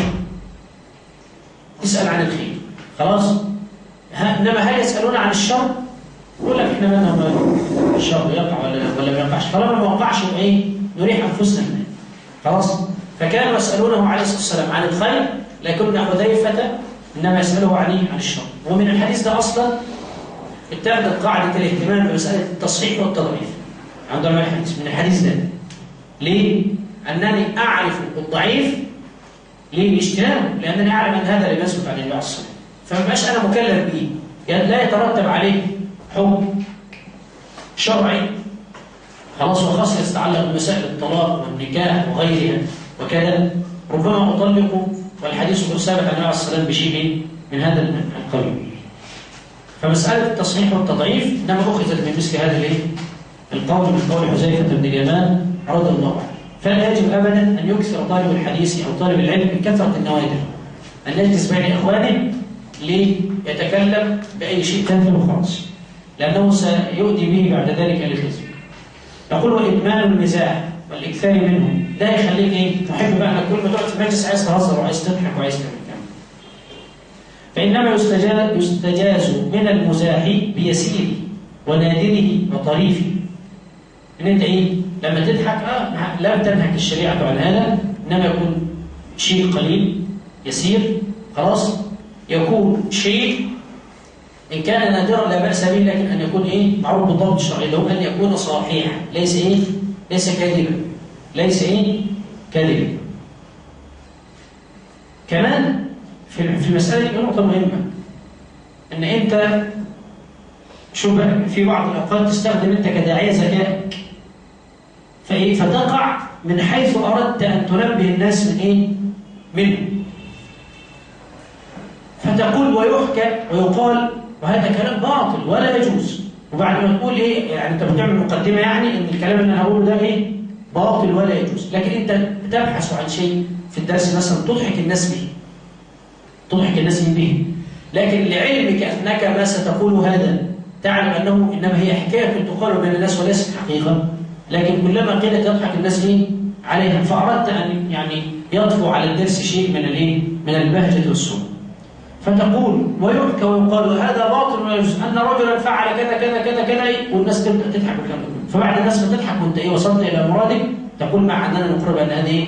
[SPEAKER 2] تسأل عن الخير. خلاص؟ إنما هل يسألون عن الشر؟ يقول لك إحنا ما الشر يقع ولا ما يقعش. طالما ما وقعش إيه؟ نريح أنفسنا منه. خلاص؟ فكانوا يسألونه عليه الصلاة والسلام عن الخير، لكن حذيفة إنما يسأله عن الشر. ومن الحديث ده أصلا اتخذت قاعدة الاهتمام بمسألة التصحيح والتضعيف عند علماء الحديث من الحديث ده. ليه؟ أنني أعرف الضعيف للاجتناب، لأنني أعلم أن هذا لا يثبت عن النبي عليه الصلاة والسلام، فما بقاش أنا مكلف به، يعني لا يترتب عليه حكم شرعي. خلاص، وخاصة يتعلق بمسائل الطلاق والنكاح وغيرها وكذا، ربما أطلق والحديث ثابت عن النبي عليه الصلاة والسلام بشيء من هذا القبيل. فمسألة التصحيح والتضعيف إنما أخذت من مثل هذا القول من قول حذيفة بن اليمان رضي الله عنه. فلا يجب أبدا أن يكثر طالب الحديث أو طالب العلم بكثرة النوادر، أن يجلس بين إخوانه ليتكلم بأي شيء تافه وخلاص، لأنه سيؤدي به بعد ذلك إلى الكذب. يقول وإدمان المزاح والإكثار منه ده يخليك إيه؟ تحب بقى أنك كل ما تقعد في المجلس عايز تهزر وعايز تضحك وعايز تعمل كلام. فإنما يستجاز من المزاح بيسير ونادره وطريفه. ان انت ايه لما تضحك لم تنهك الشريعه عن هذا، انما يكون شيء قليل يسير خلاص، يكون شيء ان كان نادرا لا باس به، لكن ان يكون ايه معروف بالضبط الشرعي، اللي هو ان يكون صحيحا، ليس كاذبا، ليس كاذبا. كمان في المساله دي نقطه مهمه، ان انت شوف بقى في بعض الاوقات تستخدم انت كداعيه ذكائك فتقع من حيث اردت ان تنبه الناس منه، فتقول ويحكى ويقال وهذا كلام باطل ولا يجوز، وبعد ما تقول يعني انت بتعمل مقدمه يعني ان الكلام اللي انا هقوله ده باطل ولا يجوز، لكن انت بتبحث عن شيء في الدرس مثلا تضحك الناس به، لكن لعلمك انك ما ستقول هذا تعلم انه انما هي حكايه تقال بين الناس وليست حقيقه، لكن كلما قيلت يضحك الناس عليها، فاردت ان يعني يطفو على الدرس شيء من البهجه والسرور، فتقول ويحكى ويقال هذا باطل ولا يجوز، ان رجلا فعل كذا كذا كذا كذا، والناس تبدا تضحك بالكلام ده، فبعد الناس ما تضحك وانت وصلت الى مرادك، تقول مع اننا نقر بان هذه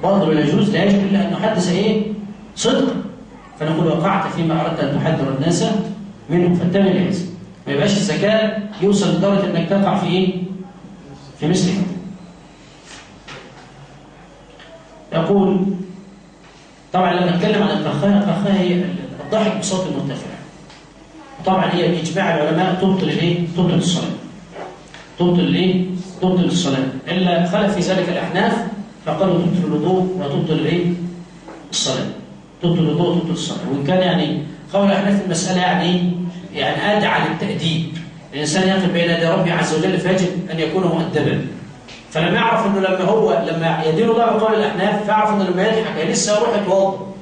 [SPEAKER 2] باطل ولا يجوز، لا يجوز الا ان نحدث صدق، فنقول وقعت فيما اردت ان تحذر الناس منه، فانتبه لهذا، ما يبقاش الذكاء يوصل لدرجه انك تقع في مثل هذا. يقول طبعا لما نتكلم عن القرخاء هي الضحك بصوت مرتفع، طبعا هي باجماع العلماء تبطل الصلاه، تبطل الصلاه، الا خلف في ذلك الاحناف فقالوا تبطل الوضوء وتبطل الصلاه، تبطل الوضوء وتبطل الصلاه، وان كان يعني قول الاحناف في المساله يعني ادعى للتاديب، الانسان يقف بين يدي ربه عز وجل فيجب ان يكون مؤدبا، فلما يعرف انه لما يدين الله بقول الاحناف فيعرف انه لما يضحك لسه يروح يتوضا،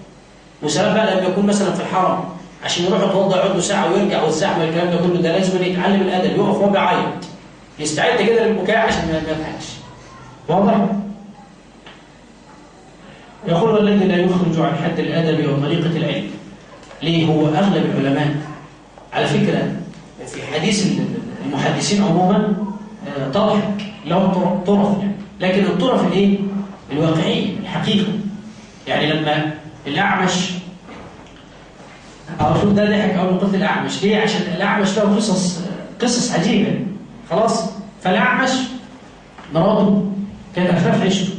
[SPEAKER 2] وسلام بقى لما يكون مثلا في الحرم عشان يروح يتوضا يقعد له ساعه ويرجع والزحمه الكلام ده كله، ده لازم يتعلم الادب، يقف وهو بيعيط يستعد كده للبكاء عشان ما يضحكش. واضح؟ يقول والذي لا يخرج عن حد الادب وطريقه العلم، ليه؟ هو اغلب العلماء على فكره في حديث المحدثين عموما تضحك لهم طرف يعني، لكن الطرف الواقعيه الحقيقه، يعني لما الاعمش شوف ده ضحك اول ما قلت الاعمش ليه؟ عشان الاعمش له قصص عجيبه خلاص، فالاعمش مراته كانت اخلاف عيشته،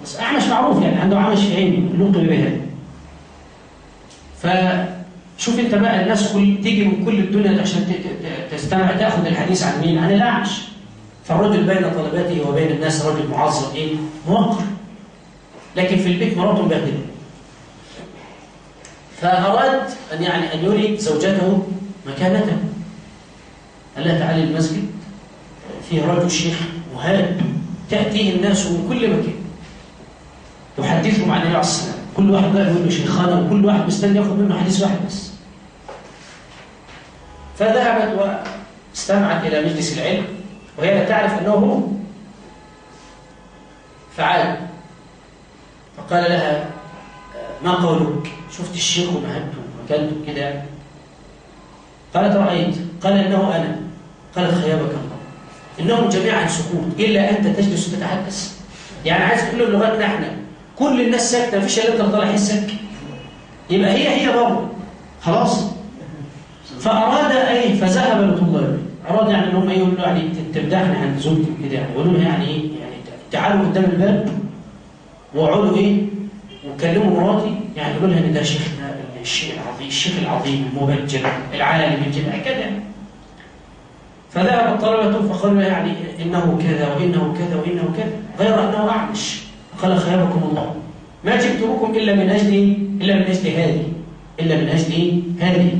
[SPEAKER 2] بس اعمش معروف يعني عنده عمش في عينه لقب بهذا، فشوف انت بقى الناس تيجي من كل الدنيا عشان تستمع تاخذ الحديث عن مين؟ عن الاعمش، فالرجل بين طلباته وبين الناس رجل معظم موقر، لكن في البيت مراته مبهدله، فأراد أن يري زوجته مكانته، قال لها تعالي المسجد فيه رجل شيخ مهاب تأتيه الناس من كل مكان يحدثهم عن النبي عليه الصلاة والسلام، كل واحد بقى يقول له شيخنا، وكل واحد مستني ياخذ منه حديث واحد بس. فذهبت واستمعت إلى مجلس العلم وهي لا تعرف أنه هو، فعاد فقال لها ما قولك؟ شفت الشيخ ومهبته ومكانته كده؟ قالت رأيت، قال إنه أنا، قالت خيابك الله، إنهم جميعا سكوت إلا أنت تجلس وتتحدث، يعني عايز تقول له لغتنا احنا كل الناس ساكتة مفيش إلا أنت طالع حسك، يبقى هي برضه خلاص. فأراد فذهب لطلابه، أراد يعني إنهم يقولوا له يعني تمدحني عند زوجتي كده، يعني يقولوا له يعني تعالوا قدام الباب وقعدوا وكلموا مراتي، يعني يقولوا لها ان ده شيخنا الشيخ العظيم المبجل العالم الجليل كذا. فذهب الطلبه فقالوا يعني انه كذا وانه كذا وانه كذا، غير انه اعمش، قال خيركم الله ما جئتكم الا من اجل هذه،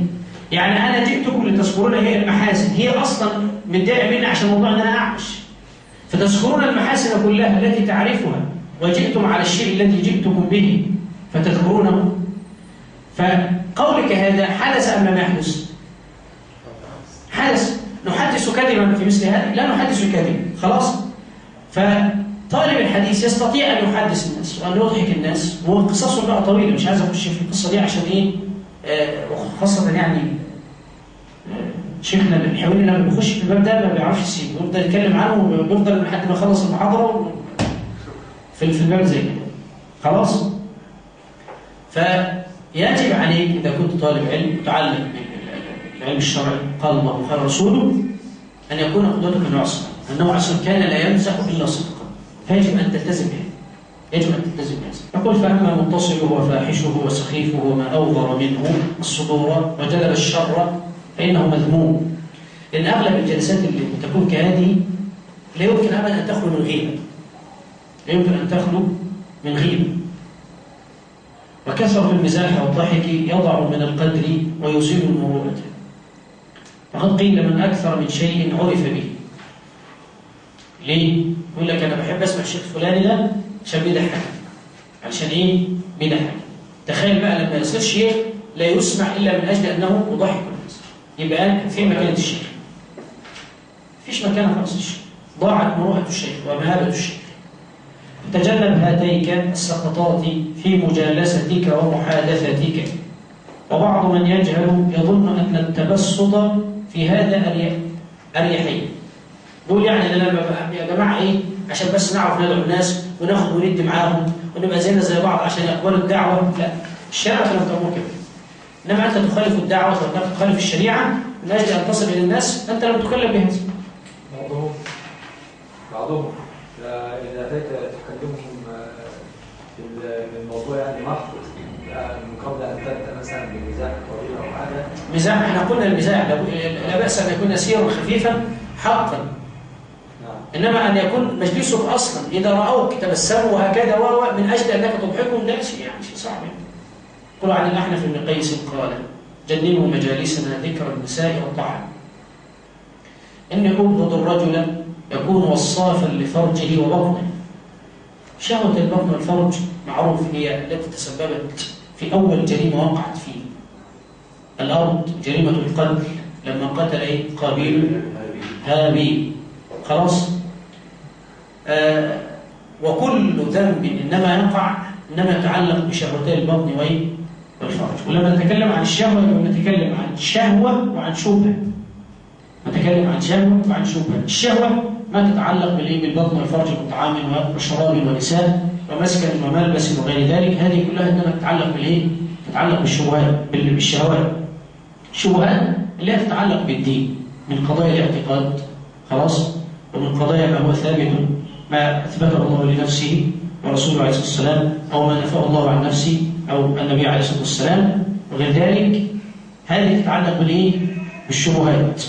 [SPEAKER 2] يعني انا جئتكم لتذكرون هي المحاسن، هي اصلا متضايقه مني عشان موضوع ان انا اعمش، فتذكرون المحاسن كلها التي تعرفها، وجئتم على الشيء الذي جئتكم به فتذكرونه. فقولك هذا حدث أم لم يحدث؟ حدث. نحدث كذبا في مثل هذا؟ لا نحدث كذبا خلاص. فطالب الحديث يستطيع أن يحدث الناس وأن يضحك الناس، وقصصه بقى طويلة، مش عايز أخش في القصة دي عشان خاصة يعني شيخنا الحويني لما بيخش في الباب ده ما بيعرفش يسيبه، بيفضل يتكلم عنه وبيفضل لحد ما يخلص المحاضرة في الباب زي كده. خلاص؟ فيجب عليك إذا كنت طالب علم متعلم بالعلم الشرعي قال الله وقال رسوله أن يكون قدوتك النبي صلى الله عليه وسلم، أنه عشان كان لا يمزح إلا صدقا، فيجب أن تلتزم به. يجب أن تلتزم به. يقول فأما متصله وفاحشه وسخيفه وما أوغر منه الصدور وجلب الشر فإنه مذموم. لأن أغلب الجلسات اللي تكون كهذه لا يمكن أبدا أن تخلو من غيبة. لا يمكن أن تخلو من غيبة. وكثرة المزاح والضحك يضع من القدر ويزيل المروءة. فقد قيل من أكثر من شيء عرف به. ليه؟ يقول لك أنا بحب أسمع الشيخ فلاني ده عشان بيضحك. علشان إيه؟ بيضحك. تخيل بقى لما يصير شيء لا يسمع إلا من أجل أنه يضحك الناس. يبقى في مكانة الشيخ. مفيش مكانة خالص الشيخ. ضاعت مروءة الشيخ ومهابة الشيخ. تجنب هاتيك السقطات في مجالستك ومحادثتك. وبعض من يجهل يظن أن التبسط في هذا أريحية. يقول يعني أنا لما يا جماعة إيه عشان بس نعرف ندعو الناس وناخد وندي معاهم ونبقى زينا زي بعض عشان يقبلوا الدعوة. لا، الشريعة لم تأمر كده. إنما أنت تخالف الدعوة وتخالف الشريعة من أجل أن تصل إلى الناس، أنت لم تكلم بهذا.
[SPEAKER 5] بعضهم إذا أتيت تكلمهم في الموضوع يعني محض من قبل أن تبدأ مثلا بمزاح طويل أو حاجة.
[SPEAKER 2] مزاح، احنا قلنا المزاح لا بأس أن يكون يسيرا خفيفا حقا. إنما أن يكون مجلسك أصلا إذا رأوك تبسموا وهكذا من أجل أنك تضحكهم ده شيء يعني شيء صعب. قل عن الأحنف بن قيس قال جنبوا مجالسنا ذكر النساء والطعام. إني أبغض الرجل يكون وصافا لفرجه وبطنه. شهوة البطن والفرج معروف هي التي تسببت في أول جريمة وقعت فيه الأرض، جريمة القتل لما قتل قابيل هابيل. خلاص؟ وكل ذنب إنما يقع إنما يتعلق بشهوتي البطن والفرج. ولما نتكلم عن الشهوة نتكلم عن شهوة وعن شبهة. نتكلم عن شهوة وعن شبهة. الشهوة ما تتعلق بالبطن والفرج وطعام وشراب ونساء ومسكن وملبس وغير ذلك، هذه كلها إنما تتعلق تتعلق بالشهوات. الشبهات اللي تتعلق بالدين من قضايا الاعتقاد، خلاص، ومن قضايا ما هو ثابت ما أثبته الله لنفسه ورسوله عليه الصلاة والسلام أو ما نفاه الله عن نفسه أو النبي عليه الصلاة والسلام وغير ذلك. هذه تتعلق بالشبهات.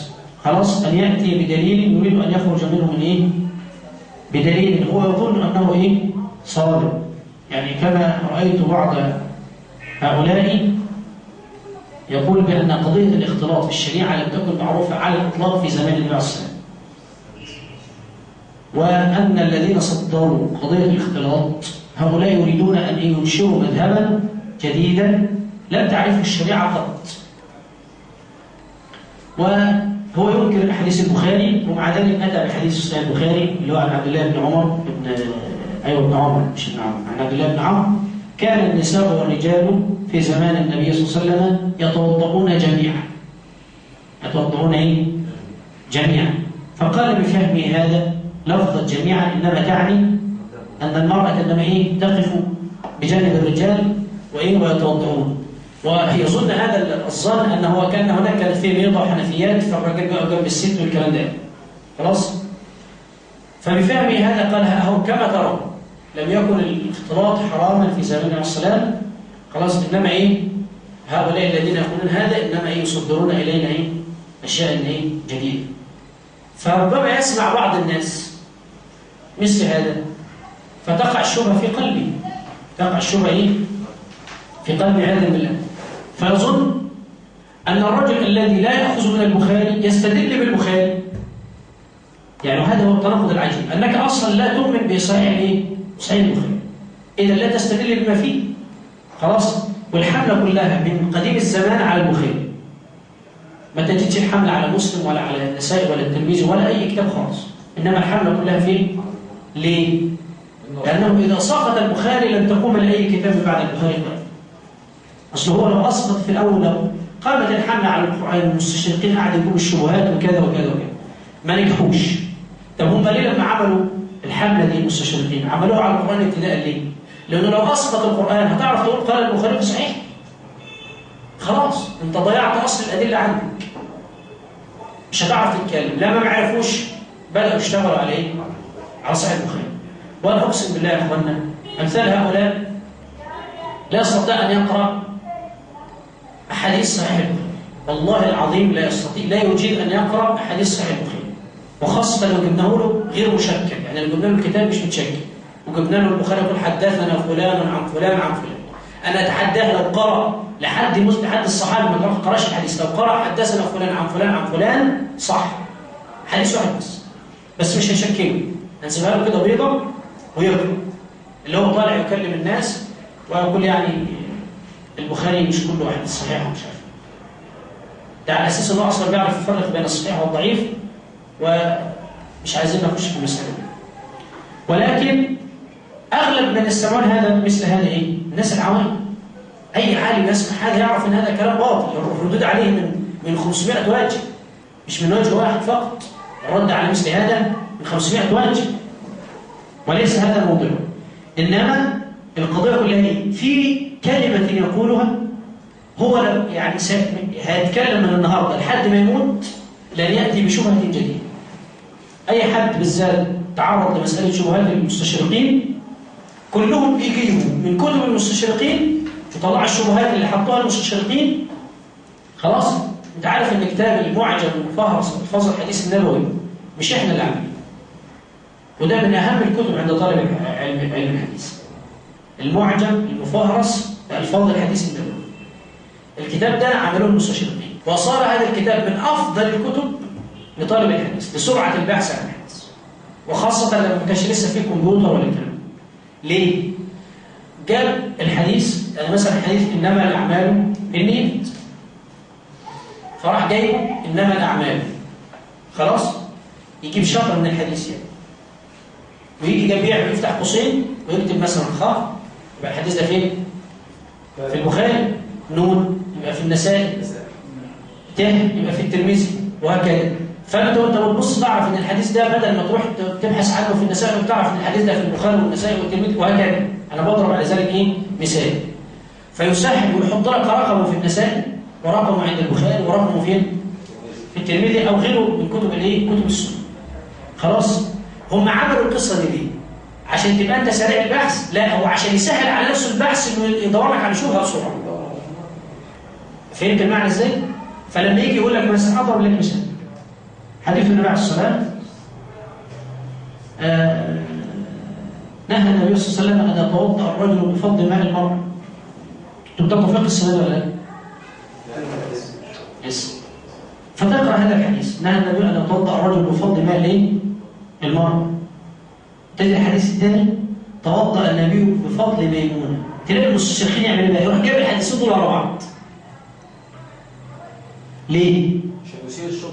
[SPEAKER 2] خلاص، أن يأتي بدليل يريد أن يخرج منه من بدليل هو يظن أنه صادق. يعني كما رأيت بعض هؤلاء يقول بأن قضية الاختلاط في الشريعة لم تكن معروفة على الإطلاق في زمان النبي عليه الصلاة والسلام، وأن الذين صدروا قضية الاختلاط هؤلاء يريدون أن ينشروا مذهبا جديدا لم تعرفه الشريعة قط. وهو ينكر أحاديث البخاري ومع ذلك أتى بحديث صحيح البخاري اللي هو عن عبد الله بن عمر بن عمر مش بن عمر، عن عبد الله بن عمر كان النساء والرجال في زمان النبي صلى الله عليه وسلم يتوضؤون جميعا. يتوضؤون جميعا. فقال بفهم هذا لفظة جميعا إنما تعني أن المرأة إنما تقف بجانب الرجال ويتوضؤون. ويظن هذا الظن أنه كان هناك كانت فيه بيضة وحنفيات فالرجل بقى جنب الست والكلام ده. خلاص؟ فبفهم هذا قال أهو كما ترون لم يكن الاختلاط حراما في زمان الصلاة. خلاص، إنما هؤلاء الذين يقولون هذا إنما يصدرون إلينا أشياء جديدة. فربما يسمع بعض الناس مثل هذا فتقع الشبهة في قلبي، تقع الشبهة في قلب عياذا بالله، فيظن أن الرجل الذي لا يأخذ من البخاري يستدل بالبخاري. يعني هذا هو التناقض العجيب، أنك أصلا لا تؤمن بصحيح صحيح البخاري إذا لا تستدل بما فيه. خلاص، والحملة كلها من قديم الزمان على البخاري، ما تجدش الحملة على مسلم ولا على النسائي ولا الترمذي ولا أي كتاب خالص، إنما الحملة كلها فين؟ ليه؟ لأنه إذا سقط البخاري لن تقوم لأي كتاب بعد البخاري. أصل هو لو أسقط في الأول قامت الحملة على المستشرقين، قعدوا يجيبوا الشبهات وكذا وكذا وكذا، ما نجحوش. طب هم ليه لما عملوا الحملة دي المستشرقين عملوها على القرآن ابتداء ليه؟ لأنه لو أسقط القرآن هتعرف تقول قال البخاري صحيح؟ خلاص أنت ضيعت أصل الأدلة عندك، مش هتعرف تتكلم. لما ما عرفوش بدأوا يشتغلوا على إيه؟ على صحيح البخاري. وأنا أقسم بالله يا إخواننا أمثال هؤلاء لا يستطيع أن يقرأ أحاديث صحيح البخاري، والله العظيم لا يستطيع، لا يجيد أن يقرأ أحاديث صحيح البخاري، وخاصة لو جبناه له غير مشكل، يعني لو جبنا له الكتاب مش متشكل وجبنا له البخاري يقول حدثنا فلان عن فلان عن فلان، أنا أتحداه لو قرأ لحد الصحابي ما قرأش الحديث، لو قرأ حدثنا فلان عن فلان عن فلان صح، حديث واحد بس مش هيشكله، هنسيبها له كده بيضة ويقرأ، اللي هو طالع يكلم الناس ويقول يعني البخاري مش كله واحد صحيح ومش عارف، ده على أساس إنه أصلا بيعرف يفرق بين الصحيح والضعيف، ومش عايزين نخش في المسألة دي. ولكن أغلب من يستمعون هذا مثل هذا إيه؟ الناس العوام. أي عالم يسمع هذا يعرف إن هذا كلام باطل، الردود عليه من 500 وجه، مش من وجه واحد فقط، الرد على مثل هذا من 500 وجه، وليس هذا الموضوع. إنما القضية كلها إيه؟ في كلمة يقولها هو يعني هيتكلم من النهارده لحد ما يموت لن يأتي بشبهة جديدة. أي حد بالذات تعرض لمسألة شبهات المستشرقين كلهم بيجيبوا من كتب المستشرقين وطلع الشبهات اللي حطوها المستشرقين. خلاص أنت عارف إن كتاب المعجم المفهرس الفاظ الحديث النبوي مش إحنا اللي عاملينه، وده من أهم الكتب عند طالب علم الحديث. المعجم المفهرس لألفاظ الحديث النبوي، الكتاب ده عملوه المستشرقين، وصار هذا الكتاب من أفضل الكتب لطالب الحديث لسرعة البحث عن الحديث، وخاصة لما ما كانش لسه فيه كمبيوتر ولا كلام. ليه؟ جاب الحديث، يعني مثلا حديث إنما الأعمال بالنيات، فراح جايبه إنما الأعمال، خلاص يجيب شطر من الحديث يعني، ويجي جنبيه يفتح قوسين ويكتب مثلا خاء، يبقى الحديث ده فين؟ في البخاري. نون يبقى في النسائي، ته يبقى في الترمذي، وهكذا. فانت وانت بتبص تعرف ان الحديث ده بدل ما تروح تبحث عنه في النسائي وتعرف ان الحديث ده في البخاري والنسائي والترمذي وهكذا. انا بضرب على ذلك ايه؟ مثال. فيسهل ويحط لك رقمه في النسائي ورقمه عند البخاري ورقمه فين؟ في الترمذي او غيره من كتب الايه؟ كتب السنه. خلاص؟ هم عملوا القصه دي ليه؟ عشان تبقى انت سريع البحث؟ لا، هو عشان يسهل على نفسه البحث انه يدور لك على شبهه بسرعه. فهمت المعنى ازاي؟ فلما يجي يقول لك مثلا اضرب لك مثال حديث النبي عليه الصلاه والسلام نهى النبي صلى الله عليه وسلم ان يتوضا الرجل بفضل ماء المرء. انتم تتفقوا السنه ولا لا؟ يس. فتقرا هذا الحديث نهى النبي ان يتوضا الرجل بفضل ماء المرء. تجد الحديث الثاني توضا النبي بفضل ميمونه. تلاقي المستشرقين يعملوا ايه؟ يروح جايب الحديثين دول على بعض. ليه؟
[SPEAKER 5] عشان يثير الشبهه.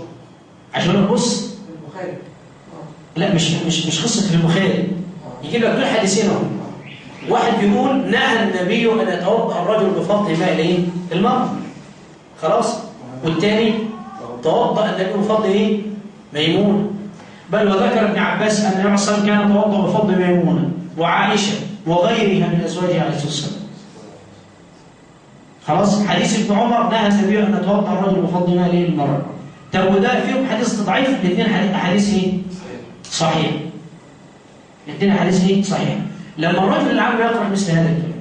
[SPEAKER 2] عشان يقول لك بص
[SPEAKER 3] البخاري.
[SPEAKER 2] لا مش قصه في البخاري. يجيب لك دول حديثين اهو. واحد بيقول نهى النبي ان يتوضا الرجل بفضل ماء المرء. خلاص؟ والثاني توضا النبي بفضل ميمونه. بل وذكر ابن عباس ان النبي صلى الله عليه وسلم كان يتوضا بفضل ميمونه وعائشه وغيرها من ازواجه عليه الصلاه والسلام. خلاص؟ حديث ابن عمر نهى النبي ان يتوضا الرجل بفضل ماء المرء. طب وده فيهم حديث ضعيف؟ الاثنين احاديث ايه؟ صحيح. الاثنين احاديث ايه؟ صحيح. لما الرجل العام يقرا مثل هذا الكلام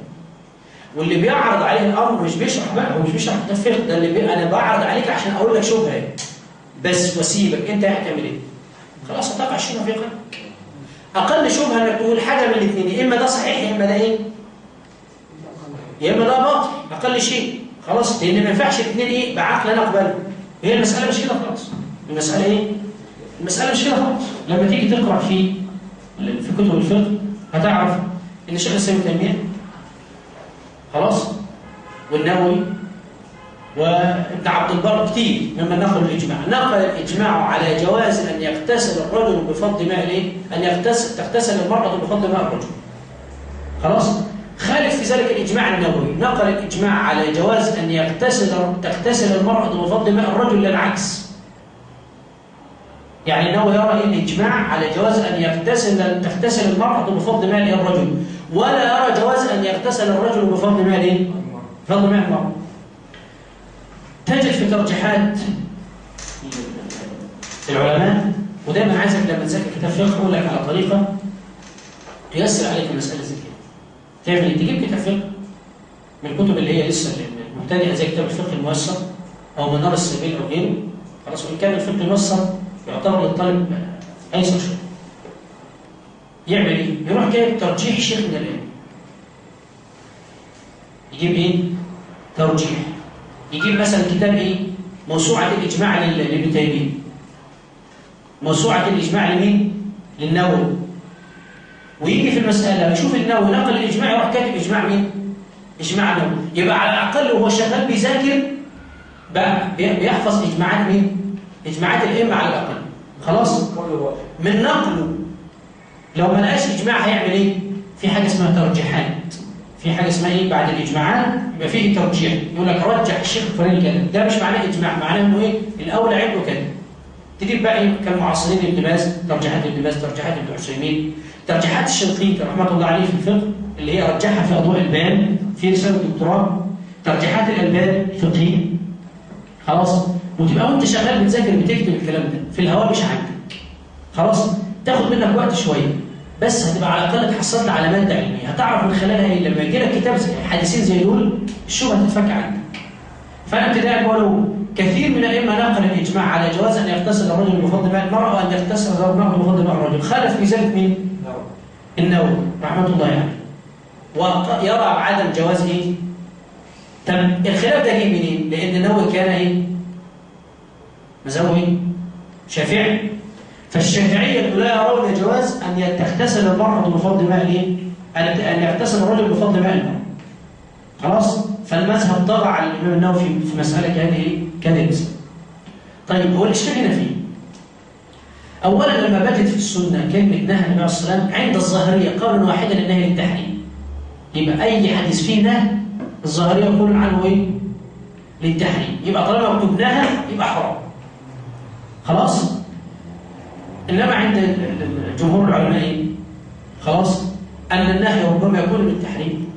[SPEAKER 2] واللي بيعرض عليه الامر مش بيشرح بقى، هو مش بيشرح تفرق، ده اللي انا بعرض عليك عشان اقول لك شبهه بس واسيبك انت هتعمل ايه؟ خلاص هتقع الشبهه في قلبك. اقل شبهه انك تقول حاجه من الاثنين، يا اما ده صحيح يا اما ده ايه؟ يا اما ده باطل، اقل شيء. خلاص؟ لان ما ينفعش الاثنين ايه؟ بعقل انا اقبله. هي المساله مش كده خالص. المساله ايه؟ المساله مش كده خالص. لما تيجي تقرا في كتب الفقه هتعرف ان الشيخ ابن تيميه خلاص والنووي وابن عبد البر كتير ممن نقل الاجماع، نقل الاجماع على جواز ان يغتسل الرجل بفضل ماء ان تغتسل المراه بفضل ماء الرجل. خلاص؟ خالف في ذلك الإجماع النووي نقل الإجماع على جواز أن تغتسل المرأة بفضل ماء الرجل لا العكس. يعني النووي يرى الإجماع على جواز أن تغتسل المرأة بفضل ماء الرجل، ولا يرى جواز أن يغتسل الرجل بفضل ماء المرأة. تجد في ترجيحات العلماء، ودايما عايزك لما تذاكر كتاب فقه اقول لك على طريقه تيسر عليك المساله زي كده. تعمل ايه؟ تجيب كتاب فقه من الكتب اللي هي لسه مبتدئه زي كتاب الفقه الميسر او منار السبيل او غيره. خلاص، وان كان الفقه الميسر يعتبر للطالب ايسر شويه. يعمل ايه؟ يروح جايب ترجيح شيخ من العلم. يجيب ايه؟ ترجيح. يجيب مثلا كتاب ايه؟ موسوعه الاجماع لابن تيميه. موسوعة الإجماع لمين؟ للنووي. ويجي في المسألة يشوف النووي نقل الإجماع يروح كاتب إجماع مين؟ إجماع النووي. يبقى على الأقل وهو شغال بيذاكر بقى بيحفظ إجماعات مين؟ إجماعات الأئمة على الأقل. خلاص؟ من نقله لو ما لقاش إجماع هيعمل إيه؟ في حاجة اسمها ترجيحات. في حاجة اسمها إيه؟ بعد الإجماعات يبقى فيه ترجيح. يقول لك رجح الشيخ الفلاني كده. ده مش معناه إجماع، معناه إنه إيه؟ الأولى عنده كده. تجيب بقى ايه كالمعاصرين ابن باز، ترجيحات ابن باز، ترجيحات ابن عثيمين، ترجيحات الشنقيطي رحمه الله عليه في الفقه اللي هي رجحها في اضواء البيان في رساله الدكتوراه، ترجيحات الالبان الفقهيه. خلاص، وتبقى وانت شغال بتذاكر بتكتب الكلام ده في الهواء مش عندك. خلاص، تاخد منك وقت شويه بس هتبقى على الاقل اتحصلت على ماده علميه هتعرف من خلالها ايه. لما يجي لك كتاب حديثين زي دول الشبهه تتفك عندك. فانا ابتدائي ولو كثير من الأئمة نقل الإجماع على جواز أن يغتسل الرجل بفضل ماء المرأة وأن يغتسل المرأة بفضل ماء الرجل. خالف في ذلك مين؟ النووي رحمة الله عليه. ويرى بعدم جواز إيه؟ الخلاف ده جه منين؟ لأن النووي كان إيه؟ مذهبه إيه؟ شافعي. فالشافعية لا يرون جواز أن تغتسل المرأة بفضل ماء إيه؟ أن يغتسل الرجل بفضل ماء المرأة. خلاص؟ فالمذهب طغى على الإمام النووي في مسألة كهذه إيه؟ كنز. طيب هو الإشكال هنا فيه؟ أولا لما بدت في السنة كلمة نهى النبي عليه الصلاة والسلام عند الظاهرية قولا واحدا النهي للتحريم. يبقى أي حديث فيه نهي الظاهرية يقولون عنه إيه؟ للتحريم. يبقى طالما مكتوب نهى يبقى حرام. خلاص؟ إنما عند جمهور العلماء إيه؟ خلاص؟ أن النهي ربما يكون للتحريم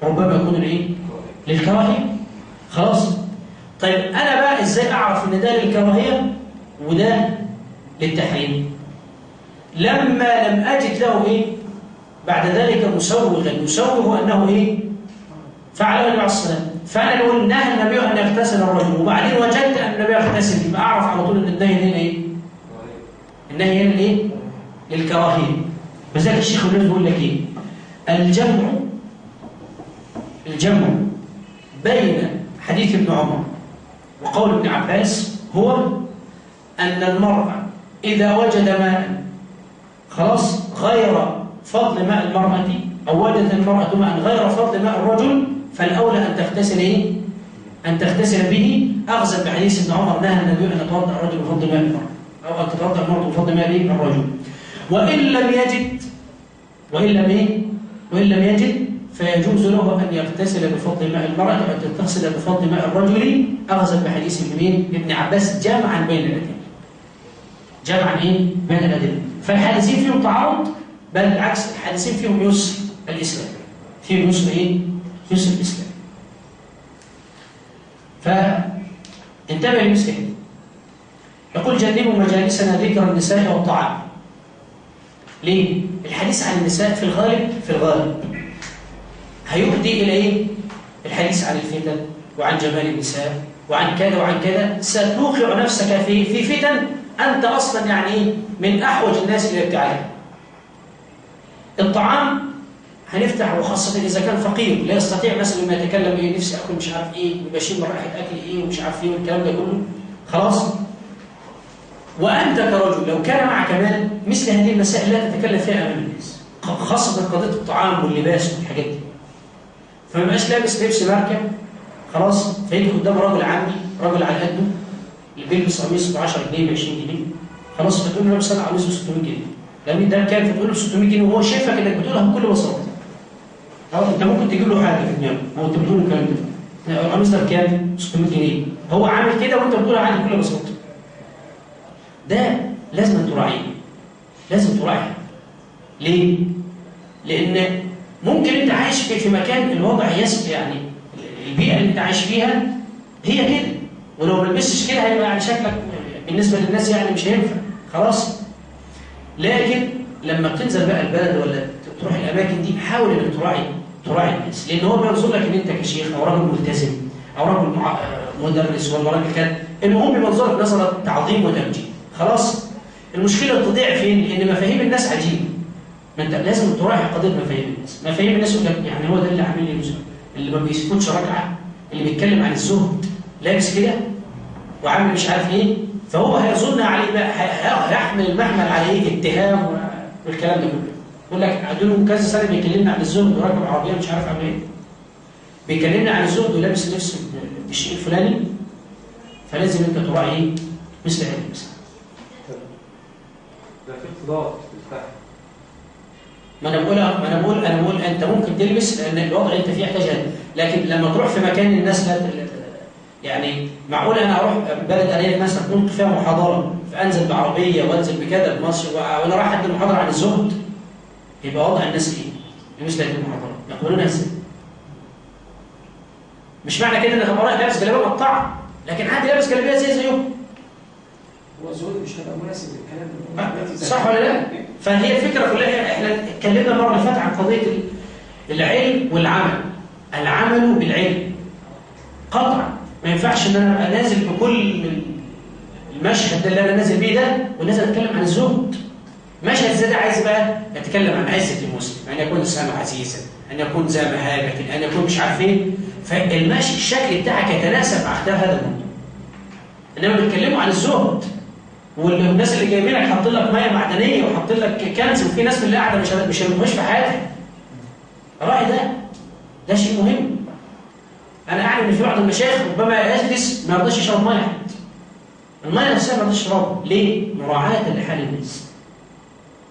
[SPEAKER 2] ربما يكون لإيه؟ للكراهية. خلاص؟ طيب أنا بقى إزاي أعرف إن ده للكراهية وده للتحريم؟ لما لم أجد له إيه؟ بعد ذلك مسوغا يسوغ أنه إيه؟ فعله النبي عليه الصلاة والسلام. فأنا نقول نهى النبي أن يغتسل الرجل وبعدين وجدت أن النبي يغتسل يبقى أعرف على طول أن النهي هنا إيه؟ النهي هنا إيه؟ للكراهية. وذلك الشيخ ابن بيقول لك إيه؟ الجمع بين حديث ابن عمر وقول ابن عباس هو أن المرأة إذا وجد ماء خلاص غير فضل ماء المرأة أو وجدت المرأة ماء غير فضل ماء الرجل فالأولى أن تغتسل إيه؟ أن تغتسل به أخذا بحديث ابن عمر نهى النبي أن يتوضأ الرجل بفضل ماء المرأة أو أن تتوضأ المرأة بفضل ماء الرجل. وإن لم يجد فيجوز له أن يغتسل بفضل ماء المرأة أو تغتسل بفضل ماء الرجل أخذا بحديث ابن عباس جمعا بين الأدلة. جمعا إيه؟ بين الأدلة. فالحادثين فيهم تعارض بل العكس الحادثين فيهم يسر الإسلام. فيهم يسر إيه؟ يسر الإسلام. فانتبه للمسلم. يقول جنبوا مجالسنا ذكر النساء والطعام. ليه؟ الحديث عن النساء في الغالب هيؤدي إلى إيه؟ الحديث عن الفتن وعن جمال النساء وعن كذا وعن كذا. ستوقع نفسك في فتن أنت أصلا يعني من أحوج الناس إلى ابتعادها. الطعام هنفتح وخاصة إذا كان فقير لا يستطيع مثلا ما يتكلم إيه نفسي أكل مش عارف إيه ويبشر من رائحة أكل إيه ومش عارف إيه والكلام ده كله. خلاص؟ وأنت كرجل لو كان معك مال مثل هذه المسائل لا تتكلم فيها أمام الناس خاصة قضية الطعام واللباس والحاجات دي. فما يبقاش لابس لبس مركب خلاص فيجي قدام راجل عمي راجل على قده اللي بيلبس قميص ب 10 جنيه ب 20 جنيه خلاص فتقول له لابس انا قميص ب 600 جنيه لان ده كان فتقول له 600 جنيه وهو شايفك انك بتقولها بكل بساطه. أو أنت ممكن تجيب له حاجة في دماغه أو أنت بتقول له الكلام ده القميص ده بكام؟ 600 جنيه هو عامل كده وأنت بتقول عادي بكل بساطة. ده لازم تراعيه، لازم تراعيه. ليه؟ لأن ممكن أنت عايش في مكان الوضع يعني البيئة اللي أنت عايش فيها هي كده، ولو ما لبستش كده هيبقى يعني شكلك بالنسبة للناس يعني مش هينفع خلاص. لكن لما بتنزل بقى البلد ولا تروح الأماكن دي حاول إنك تراعي الناس، لأن هو بينظر لك إن أنت كشيخ أو راجل ملتزم أو راجل مدرس ولا راجل كده، إن هو بينظر لك نظرة تعظيم وتمجيد خلاص. المشكلة تضيع فين؟ لأن مفاهيم الناس عجيبة. ما أنت لازم تراعي قضية مفاهيم الناس. مفاهيم الناس يقول لك يعني هو ده اللي عامل لي مسلم، اللي ما بيسكتش ركعة، اللي بيتكلم عن الزهد لابس كده وعامل مش عارف ايه، فهو هيظن عليه بقى هيحمل المحمل عليه اتهام والكلام ده كله. يقول لك عدول كذا سنه بيكلمنا عن الزهد وراكب عربيه مش عارف عامل ايه، بيكلمنا عن الزهد ولابس لبس بالشيء الفلاني، فلازم انت تراعي مثل هذه المسألة.
[SPEAKER 5] ده في اختلاط في الفهم.
[SPEAKER 2] ما انا بقول انت ممكن تلبس لان الوضع اللي انت فيه يحتاج هذا، لكن لما تروح في مكان الناس لا يعني معقول انا اروح بلد اريح مثلا كنت فيها محاضره فانزل بعربيه وانزل بكذا بمصر وانا رايح ادي محاضره عن الزهد، يبقى وضع الناس ايه؟ مثل هذه المحاضره يقولونها ازاي؟ مش معنى كده ان ابقى رايح لابس جلابيه مقطعه، لكن عادي لابس جلابيه زيهم.
[SPEAKER 3] هو الزهد مش هيبقى مناسب للكلام ده
[SPEAKER 2] صح ولا لا؟ فهي الفكره كلها احنا اتكلمنا المره اللي فاتت عن قضيه العلم والعمل. العمل بالعلم قطعا ما ينفعش ان انا ابقى نازل بكل المشهد ده اللي انا نازل بيه ده ونازل اتكلم عن الزهد. مشهد زي ده عايز بقى اتكلم عن عزه المسلم، ان يكون لسانه عزيزا، ان يكون ذا مهابه، ان يكون مش عارف ايه، فالمشي الشكل بتاعك يتناسب مع اختلاف هذا الموضوع. انما بيتكلموا عن الزهد والناس اللي جايبينك حاطين لك ميه معدنيه وحاطين لك كنز، وفي ناس من اللي قاعده مش هيبقوش في حياتها. الراعي ده شيء مهم. انا اعلم ان في بعض المشايخ ربما يجلس ما يرضاش يشرب ميه حتى. الميه نفسها ما يرضاش يشربها، ليه؟ مراعاه لحال الناس.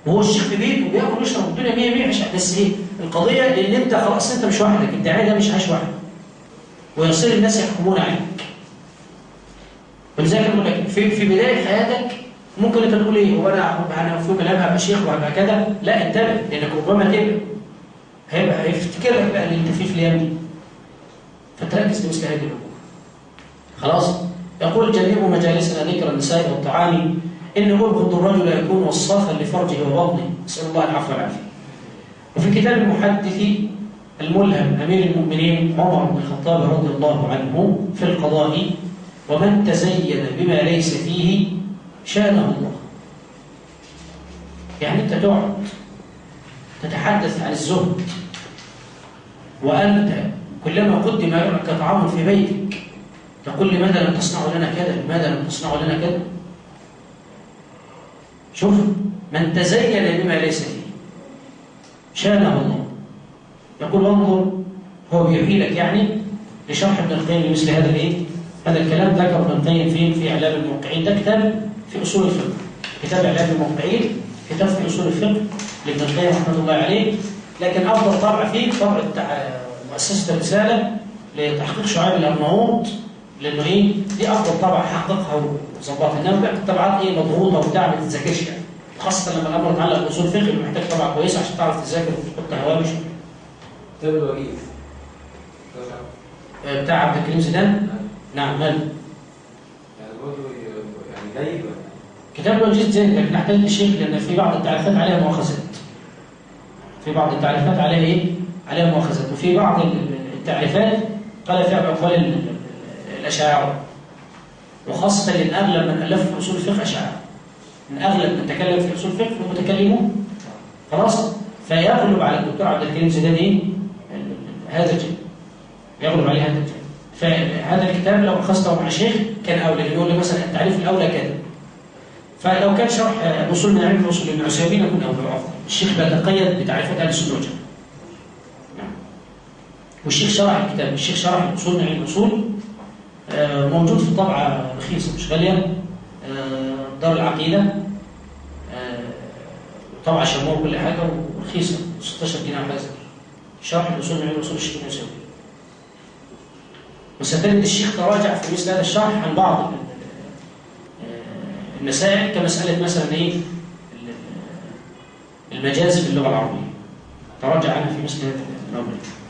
[SPEAKER 2] وهو الشيخ في بيته وبياكل ويشرب الدنيا 100 100، بس ايه؟ القضيه لان انت خلاص انت مش وحدك، الداعيه ده مش عايش وحدك. ويصير الناس يحكمون عليك. ولذلك بقول لك في بدايه حياتك ممكن انت تقول ايه؟ هو انا في كلام هبقى شيخ وهبقى كذا، لا انتبه لانك ربما هيفتكر لك بقى اللي انت فيه في الايام دي. فتركز لمثل هذه الامور. خلاص؟ يقول جنبوا مجالسنا ذكر النساء والطعام ان يبغض الرجل يكون وصافا لفرجه وبطنه، نسال الله العفو والعافيه. وفي كتاب المحدث الملهم امير المؤمنين عمر بن الخطاب رضي الله عنه في القضاء: ومن تزين بما ليس فيه شانه الله. يعني انت تقعد تتحدث عن الزهد وانت كلما قدم لك طعام في بيتك تقول لماذا لم تصنعوا لنا كذا؟ لماذا لم تصنعوا لنا كذا؟ شوف، من تزين بما ليس فيه شانه الله. يقول وانظر، هو بيحيي لك يعني لشرح ابن القيم مثل هذا الايه؟ هذا الكلام ذكر ابن القيم فين؟ في اعلام الموقعين. ده كتاب في اصول الفقه، كتاب اعلام الموقعين، كتاب في اصول الفقه لابن القيم رحمه الله عليه. لكن افضل طبع فيه طبع مؤسسه الرساله لتحقيق شعيب الارناؤوط، لانه ايه؟ دي افضل طبعه حققها وظبطها. انما بقى الطبعات ايه؟ مضغوطه وبتاع ما تتذاكرش يعني، خاصه لما الامر يتعلق باصول الفقه اللي محتاج طبعه كويسه عشان تعرف تذاكر وتحط هوامش.
[SPEAKER 5] كتاب الوجيز
[SPEAKER 2] بتاع عبد الكريم زيدان. نعم ماله؟
[SPEAKER 5] يعني برضه يعني جيد ولا؟
[SPEAKER 2] كتاب الوجيز زين، لكن نحتاج للشيخ لان في بعض التعريفات عليها مؤاخذات. في بعض التعريفات عليها ايه؟ عليها مؤاخذات، وفي بعض التعريفات قال فيها بأقوال الأشاعرة، وخاصة لأن أغلب من ألف في أصول الفقه أشاعرة. من أغلب من تكلم في أصول الفقه المتكلمون. خلاص؟ فيغلب على الدكتور عبد الكريم زيدان إيه؟ هذا الجانب. يغلب عليه هذا الجانب. فهذا الكتاب لو أخذته مع شيخ كان أولى، يقول لي مثلا التعريف الأولى كذا. فلو كان شرح أصول من علم الأصول ابن عثيمين يكون أولى وأفضل. الشيخ بيتقيد بتعريفات أهل السنة والجماعة. والشيخ شرح الكتاب، الشيخ شرح الأصول من علم الأصول، موجود في طبعة رخيصة مش غالية، دار العقيدة، طبعة شموع كل حاجة ورخيصة 16 جنيه على حاجة. شرح الأصول من أصول الشيخ المسوي. وستجد الشيخ تراجع في مثل هذا الشرح عن بعض المسائل كمسألة مثلا إيه المجاز باللغة العربية، تراجع عنها في مثل هذا الأمر.